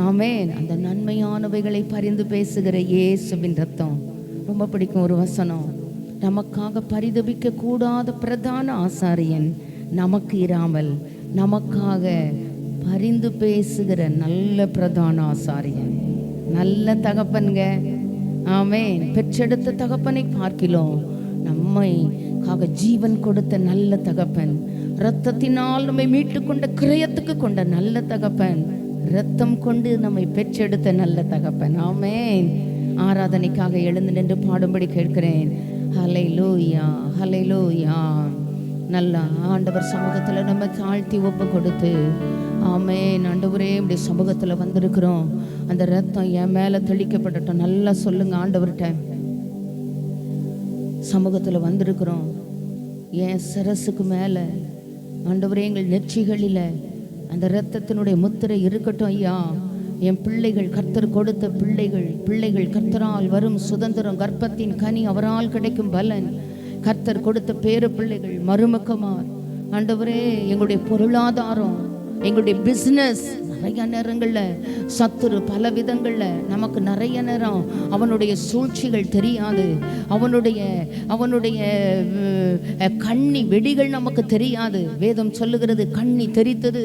ஆமென், அந்த நன்மையானவைகளை பரிந்து பேசுகிற இயேசுவின் இரத்தம். ரொம்ப பிடிக்கும் ஒரு வசனம், நமக்காக பரிதபிக்க கூடாத பிரதான ஆசாரியன் நமக்கு இராமல் நமக்காக பரிந்து பேசுகிற நல்ல பிரதான ஆசாரியன், நல்ல தகப்பன்க. ஆமென், பெற்றெடுத்த தகப்பனை பார்க்கிலோம் நம்மை நமக்காக ஜீவன் கொடுத்த நல்ல தகப்பன், இரத்தத்தினால் நம்மை மீட்டு கொண்ட கிரயத்துக்கு கொண்ட நல்ல தகப்பன், இரத்தம் கொண்டு நம்மை பெற்றெடுத்த நல்ல தகப்பன். ஆமென். ஆராதனைக்காக எழுந்து நின்று பாடும்படி கேட்கிறேன். ஹல்லேலூயா, ஹல்லேலூயா. நல்ல ஆண்டவர் சமூகத்தில் நம்ம தாழ்த்தி ஒப்பு கொடுத்து, ஆமென் ஆண்டவரே இப்படி சமூகத்தில் வந்திருக்கிறோம், அந்த ரத்தம் என் மேலே தெளிக்கப்படட்டும். நல்லா சொல்லுங்க ஆண்டவர்கிட்ட. சமூகத்தில் வந்திருக்கிறோம், என் சிரசுக்கு மேலே ஆண்டவரே எங்கள் நெற்றிகளில் அந்த இரத்தத்தினுடைய முத்திரை இருக்கட்டும் ஐயா. என் பிள்ளைகள் கர்த்தர் கொடுத்த பிள்ளைகள் கர்த்தரால் வரும் சுதந்திரம், கர்ப்பத்தின் கனி, அவரால் கிடைக்கும் பலன், கர்த்தர் கொடுத்த பேர பிள்ளைகள், மருமக்கமார் ஆண்டவரே, எங்களுடைய பொருளாதாரம், எங்களுடைய பிஸ்னஸ். நிறைய நேரங்களில் சத்துரு பல விதங்களில் நமக்கு நிறைய நேரம் அவனுடைய சூழ்ச்சிகள் தெரியாது, அவனுடைய கண்ணி வெடிகள் நமக்கு தெரியாது. வேதம் சொல்லுகிறது கண்ணி தெரித்தது,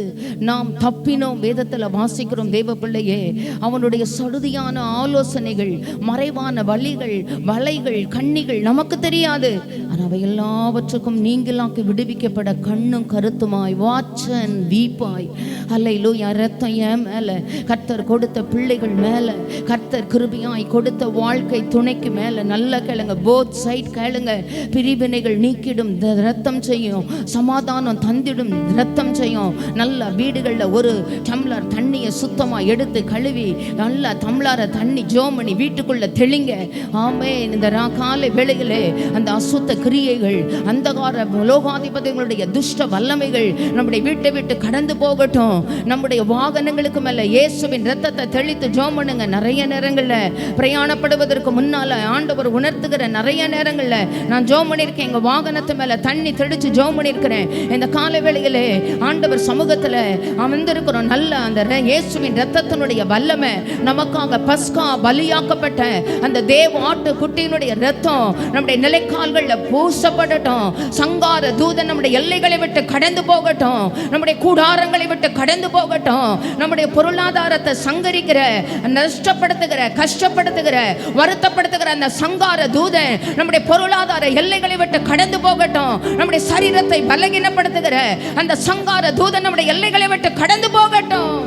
நாம் தப்பினோம். வேதத்தில் வாசிக்கிறோம் தேவ பிள்ளையே, அவனுடைய சடுதியான ஆலோசனைகள், மறைவான வலைகள், கண்ணிகள் நமக்கு தெரியாது. ஆனால் அவை எல்லாவற்றுக்கும் நீங்களாக்கி விடுவிக்கப்பட கண்ணும் கருத்துமாய், வாட்சன் வீப்பாய், அல்லேலூயா, இரத்தம் என் மேல, கர்த்தர் கொடுத்த பிள்ளைகள் மேல, கர்த்தர் கிருபையாய் கொடுத்த வாழ்க்கை துணைக்கு மேல. நல்ல கேளுங்க, போத் சைட் கேளுங்க. பிரிவினைகள் நீக்கிடும் இரத்தம் செய்யும், சமாதானம் தந்திடும் இரத்தம் செய்யும். நல்ல வீடுகளில் ஒரு டம்ளர் தண்ணியை சுத்தமாக எடுத்து கழுவி நல்ல டம்ளரை தண்ணி ஜோமணி வீட்டுக்குள்ள தெளிங்க. ஆமென். இந்த காலை வேளையிலே அந்த அசுத்த கிரியைகள், அந்தகார லோகாதிபதிகளுடைய துஷ்ட வல்லமைகள் நம்முடைய வீட்டை விட்டு கடந்து போகட்டும். நம்முடைய வாகனங்களுக்கு மேல இயேசுவின் இரத்தத்தை தெளித்து ஜெபம் பண்ணுங்க. நிறைய நேரங்களில் பிரயாணப்படுவதற்கு முன்னால ஆண்டவர் உணர்த்துகிற நிறைய நேரங்களில் நான் ஜெபம் பண்ணியிருக்கேன், எங்க வாகனத்து மேல தண்ணி தெளித்து ஜெபம் பண்ணியிருக்கிறேன். இந்த காலை வேளையிலே ஆண்டவர் சமூகத்தில் அமர்ந்திருக்கிறோம். நல்ல அந்த இயேசுவின் இரத்தத்தினுடைய வல்லமை நமக்காக பஸ்கா பலியாக்கப்பட்ட அந்த தேவ ஆட்டு குட்டியினுடைய இரத்தம் நம்முடைய நிலைக்கால்களில் பூசப்படட்டும். சங்கார தூதன் நம்முடைய எல்லைகளை விட்டு கடந்து போகட்டும், நம்முடைய கூடாரங்களை விட்டு கடந்து போகட்டும். நம்முடைய பொருளாதாரத்தை சங்கரிக்கிற, நஷ்டப்படுத்துகிற, கஷ்டப்படுத்துகிற, வருத்தப்படுத்துகிற அந்த சங்கார தூதன் நம்முடைய பொருளாதார எல்லைகளை விட்டு கடந்து போகட்டும். நம்முடைய சரீரத்தை பலகீனப்படுத்துகிற அந்த சங்கார தூதன் நம்முடைய எல்லைகளை விட்டு கடந்து போகட்டும்.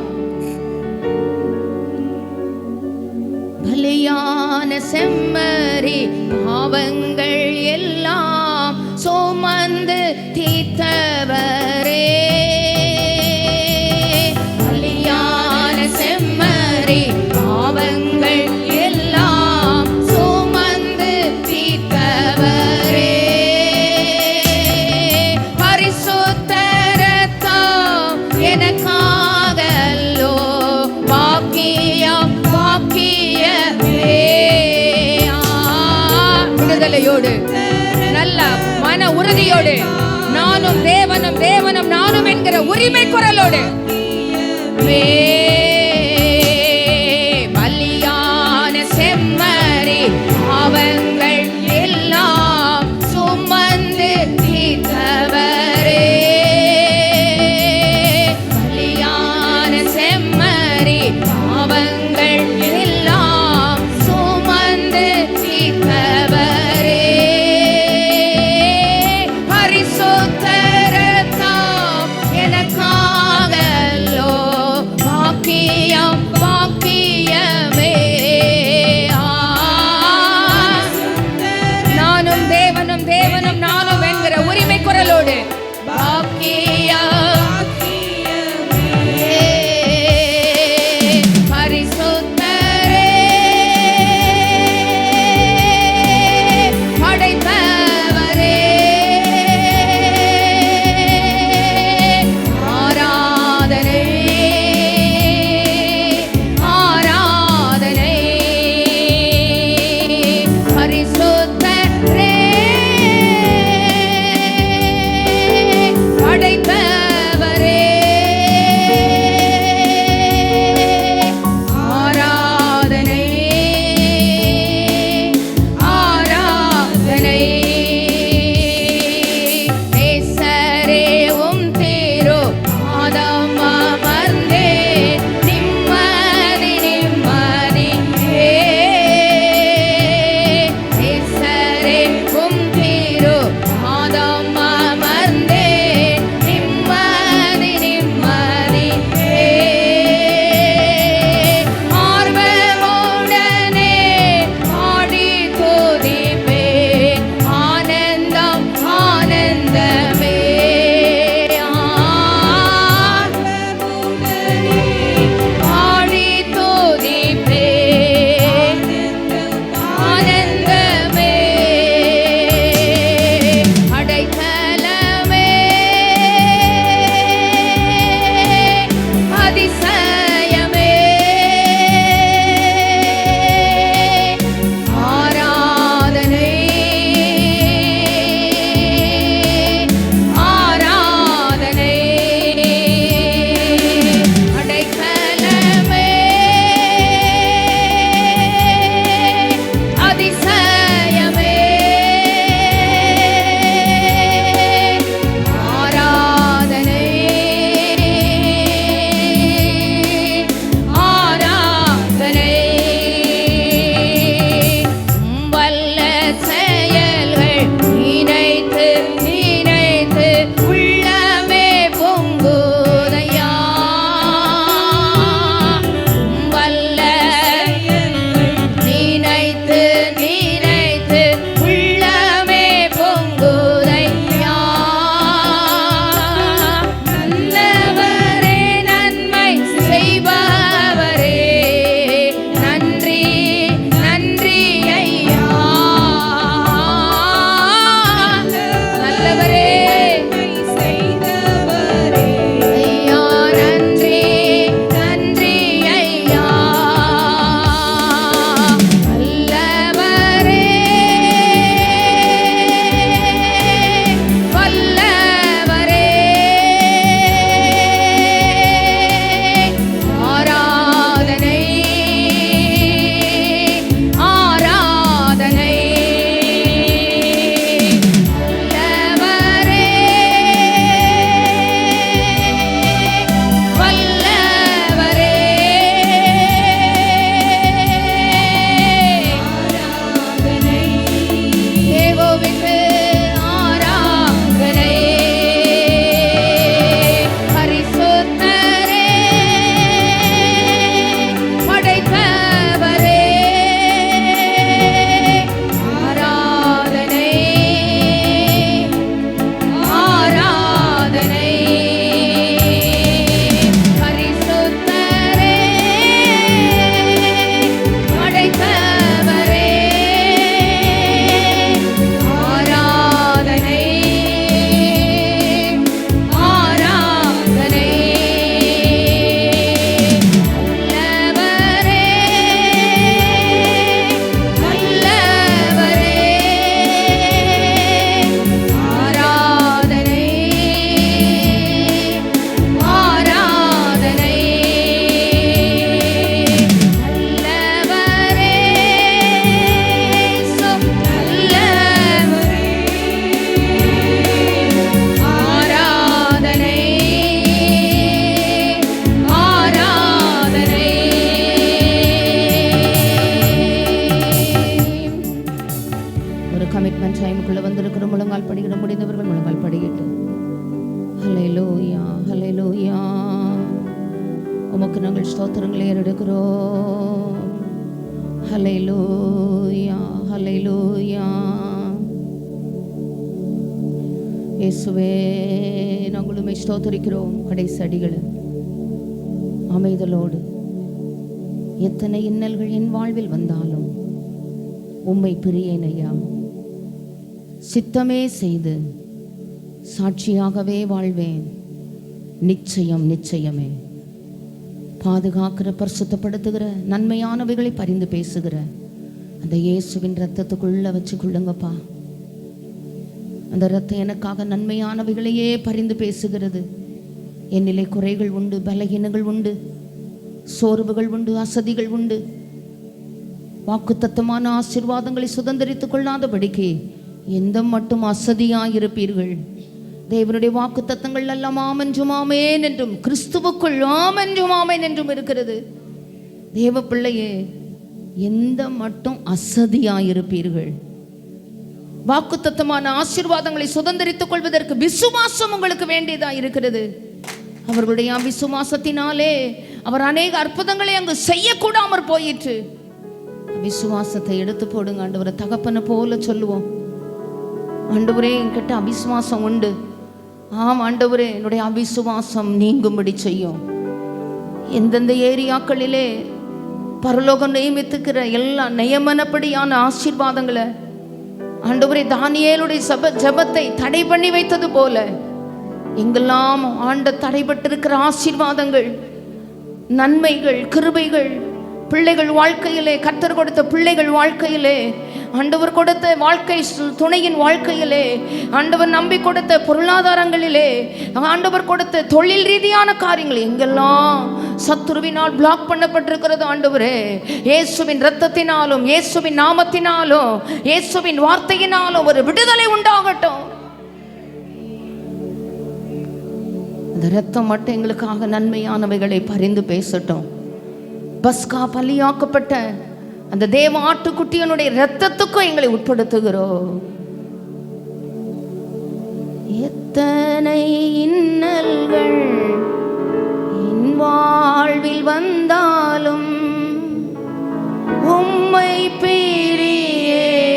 பலியான செம்மறி பாவங்கள் எல்லாம் சுமந்து தீர்த்தவரே, பலியான செம்மறி பாவங்கள் எல்லாம் சுமந்து தீர்த்தவரே, பரிசுத்த இரத்தம் எனக்காக அல்லோ வாக்கியம் விடுதலையோடு நல்ல மன உறுதியோடு நானும் தேவனும் தேவனும் நானும் என்கிற உரிமை குரலோடு பலியான செம்மறி பாவங்கள் எல்லாம் சுமந்து தீர்த்தவரே, பலியான செம்மறி பாவங்கள் எல்லாம் சுமந்து தீர்த்தவரே, பரிசுத்த இரத்தம் எனக்காக அல்லோ வாக்கியம் படிக்கிற முடிந்தவர்கள் முழங்கால் படிக்கிட்டு. ஹல்லேலூயா, ஹல்லேலூயா. உமக்கு நாங்கள் ஸ்தோத்திரங்களை ஏறெடுக்கிறோம். ஹல்லேலூயா, ஹல்லேலூயா. இயேசுவே, நாங்கள் உம்மை ஸ்தோத்திரிக்கிறோம். கடைசி அடிகளை அமைதலோடு எத்தனை இன்னல்கள் என் வாழ்வில் வந்தாலும் உம்மை பிரியேன் ஐயா. சித்தமே செய்து சாட்சியாகவே வாழ்வேன். நிச்சயம், நிச்சயமே. பாதுகாக்கிற, பரிசுத்தப்படுத்துகிற, நன்மையானவைகளை பரிந்து பேசுகிற அந்த இயேசுவின் ரத்தத்துக்குள்ள வச்சு கொள்ளுங்கப்பா. அந்த ரத்தம் எனக்காக நன்மையானவைகளையே பரிந்து பேசுகிறது. என்னிலே குறைகள் உண்டு, பலகீனங்கள் உண்டு, சோர்வுகள் உண்டு, அசதிகள் உண்டு. வாக்குத்தத்தமான ஆசீர்வாதங்களை சுதந்திரித்துக் கொள்ளாதபடிக்கு எந்த மட்டும் அசதியாயிருப்பீர்கள். தேவனுடைய வாக்குத்தத்தங்கள் எல்லாம் ஆமென்றும் ஆமென் என்றும், கிறிஸ்துவுக்குள் ஆமென்றும் ஆமென் என்றும் இருக்கிறது. தேவ பிள்ளையே, எந்த மட்டும் அசதியாயிருப்பீர்கள். வாக்குத்தத்தமான ஆசீர்வாதங்களை சுதந்திரித்துக் கொள்வதற்கு விசுவாசம் உங்களுக்கு வேண்டியதா இருக்கிறது. அவர்களுடைய விசுவாசத்தினாலே அவர் அநேக அற்புதங்களை அங்கு செய்யக்கூடாமற் போயிற்று. விசுவாசத்தை எடுத்து போடுங்க ஆண்டவரை. தகப்பனை போல சொல்லுவோம், ஆண்டவரே என்கிட்ட அவிசுவாசம் உண்டு. ஆம் ஆண்டவரே, என்னுடைய அவிசுவாசம் நீங்கும்படி செய்யும். எந்தெந்த ஏரியாக்களிலே பரலோகம் நியமித்துக்கிற எல்லா நியமனப்படியான ஆசீர்வாதங்களை ஆண்டவரே தானியேலுடைய ஜெபத்தை தடை பண்ணி வைத்தது போல எங்கெல்லாம் தடைபட்டிருக்கிற ஆசீர்வாதங்கள், நன்மைகள், கிருபைகள் பிள்ளைகள் வாழ்க்கையிலே, கர்த்தர் கொடுத்த பிள்ளைகள் வாழ்க்கையிலே, ஆண்டவர் கொடுத்த வாழ்க்கை துணையின் வாழ்க்கையிலே, ஆண்டவர் நம்பி கொடுத்த பொருளாதாரங்களிலே, ஆண்டவர் கொடுத்த தொழில் ரீதியான காரியங்கள் எங்கெல்லாம் சத்துருவினால் பிளாக் பண்ணப்பட்டிருக்கிறது ஆண்டவரே, இயேசுவின் இரத்தத்தினாலும், இயேசுவின் நாமத்தினாலும், இயேசுவின் வார்த்தையினாலும் ஒரு விடுதலை உண்டாகட்டும். அந்த இரத்தம் மட்டும் எங்களுக்காக நன்மையானவைகளை பரிந்து பேசட்டும். பஸ்கா பலியாக்கப்பட்ட அந்த தேவ ஆட்டுக்குட்டியனுடைய இரத்தத்துக்கும் எங்களை உட்படுத்துகிறோம். எத்தனை இன்னல்கள் என் வாழ்வில் வந்தாலும் உம்மை பிரியேனையா.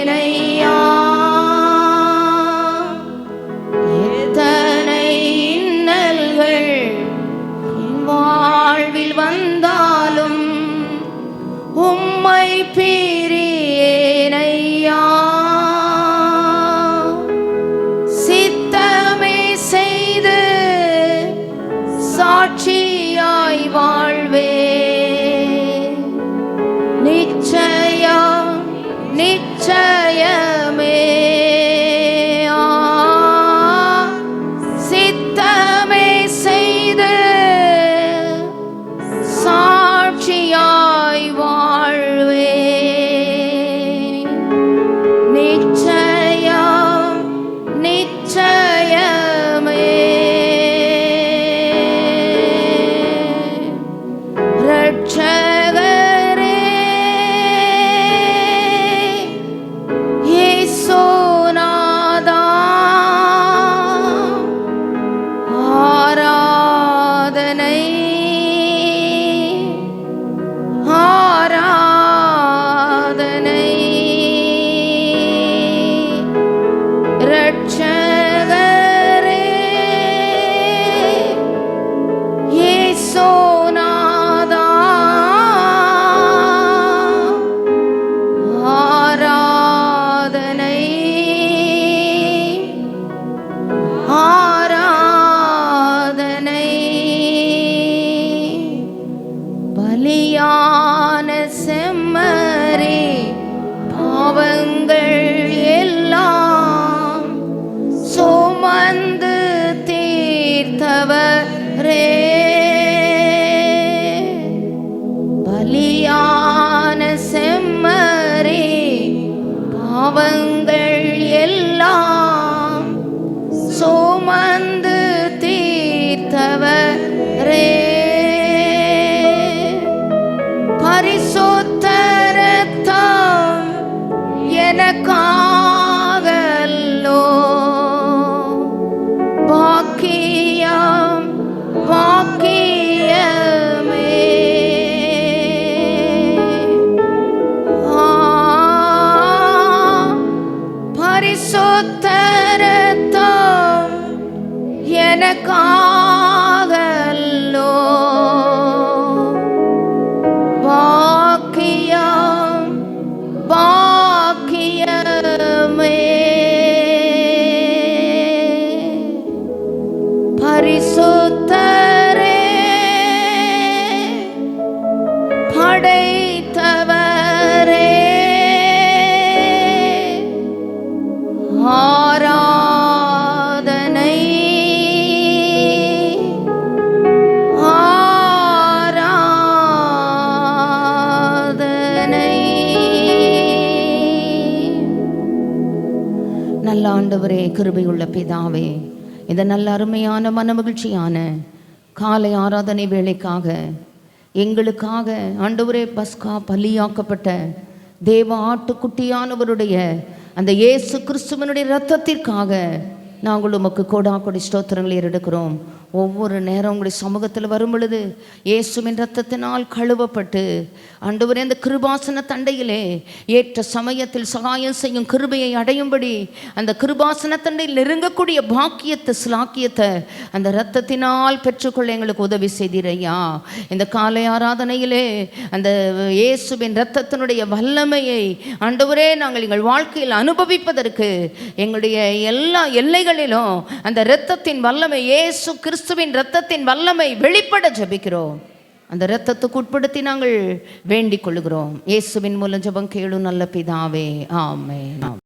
எத்தனை இன்னல்கள் என் வாழ்வில் வந்தாலும் உம்மை பிரியேனையா. சித்தமே செய்து சாட்சியாய் வாழ்வே. நிச்சயம், நிச்சயமே. சித்தமே செய்து சாட்சியாய் வாழ்வே. நிச்சயம், நிச்சயமே. ரட்சகரே இயேசுநாதா, ஆராதனை ஆராதனை. ரட்சகரே இயேசுநாதா, ஆராதனை ஆராதனை. பலியான செம்மறி பாவங்கள் எல்லாம் சுமந்து தீர்த்தவரே. பலியான செம்மறி பாவங்கள் எல்லாம் சுமந்து தீர்த்தவரே. பரிசுத்த இரத்தம் எனக்காகல்லோ நல்ல ஆண்டவரே, கிருபையுள்ள பிதாவே, இந்த நல்ல அருமையான மனமகிழ்ச்சியான காலை ஆராதனை வேளைக்காக எங்களுக்காக ஆண்டவரே பஸ்கா பலியாக்கப்பட்ட தேவ ஆட்டுக்குட்டியானவருடைய அந்த இயேசு கிறிஸ்துவனுடைய இரத்தத்திற்காக நாங்கள் உமக்கு கொடி ஸ்தோத்திரங்களை எடுக்கிறோம். ஒவ்வொரு நேரம் உங்களுடைய சமூகத்தில் வரும் பொழுது இயேசுவின் இரத்தத்தினால் கழுவப்பட்டு ஆண்டவரே அந்த கிருபாசன தண்டையிலே ஏற்ற சமயத்தில் சகாயம் செய்யும் கிருபையை அடையும்படி அந்த கிருபாசன தண்டையில் நெருங்கக்கூடிய பாக்கியத்தை சிலாக்கியத்தை அந்த இரத்தத்தினால் பெற்றுக்கொள்ள எங்களுக்கு உதவி செய்தீரையா. இந்த காலை ஆராதனையிலே அந்த இயேசுவின் இரத்தத்தினுடைய வல்லமையை ஆண்டவரே நாங்கள் எங்கள் வாழ்க்கையில் அனுபவிப்பதற்கு எங்களுடைய எல்லா எல்லைகளிலும் அந்த இரத்தத்தின் வல்லமை, இயேசு கிறிஸ்துவின் இரத்தத்தின் வல்லமை வெளிப்பட ஜெபிக்கிறோம். அந்த இரத்தத்துக்கு உட்படுத்தி நாங்கள் வேண்டிக் கொள்கிறோம். இயேசுவின் மூலம் ஜெபம் கேளும் நல்ல பிதாவே, ஆமென்.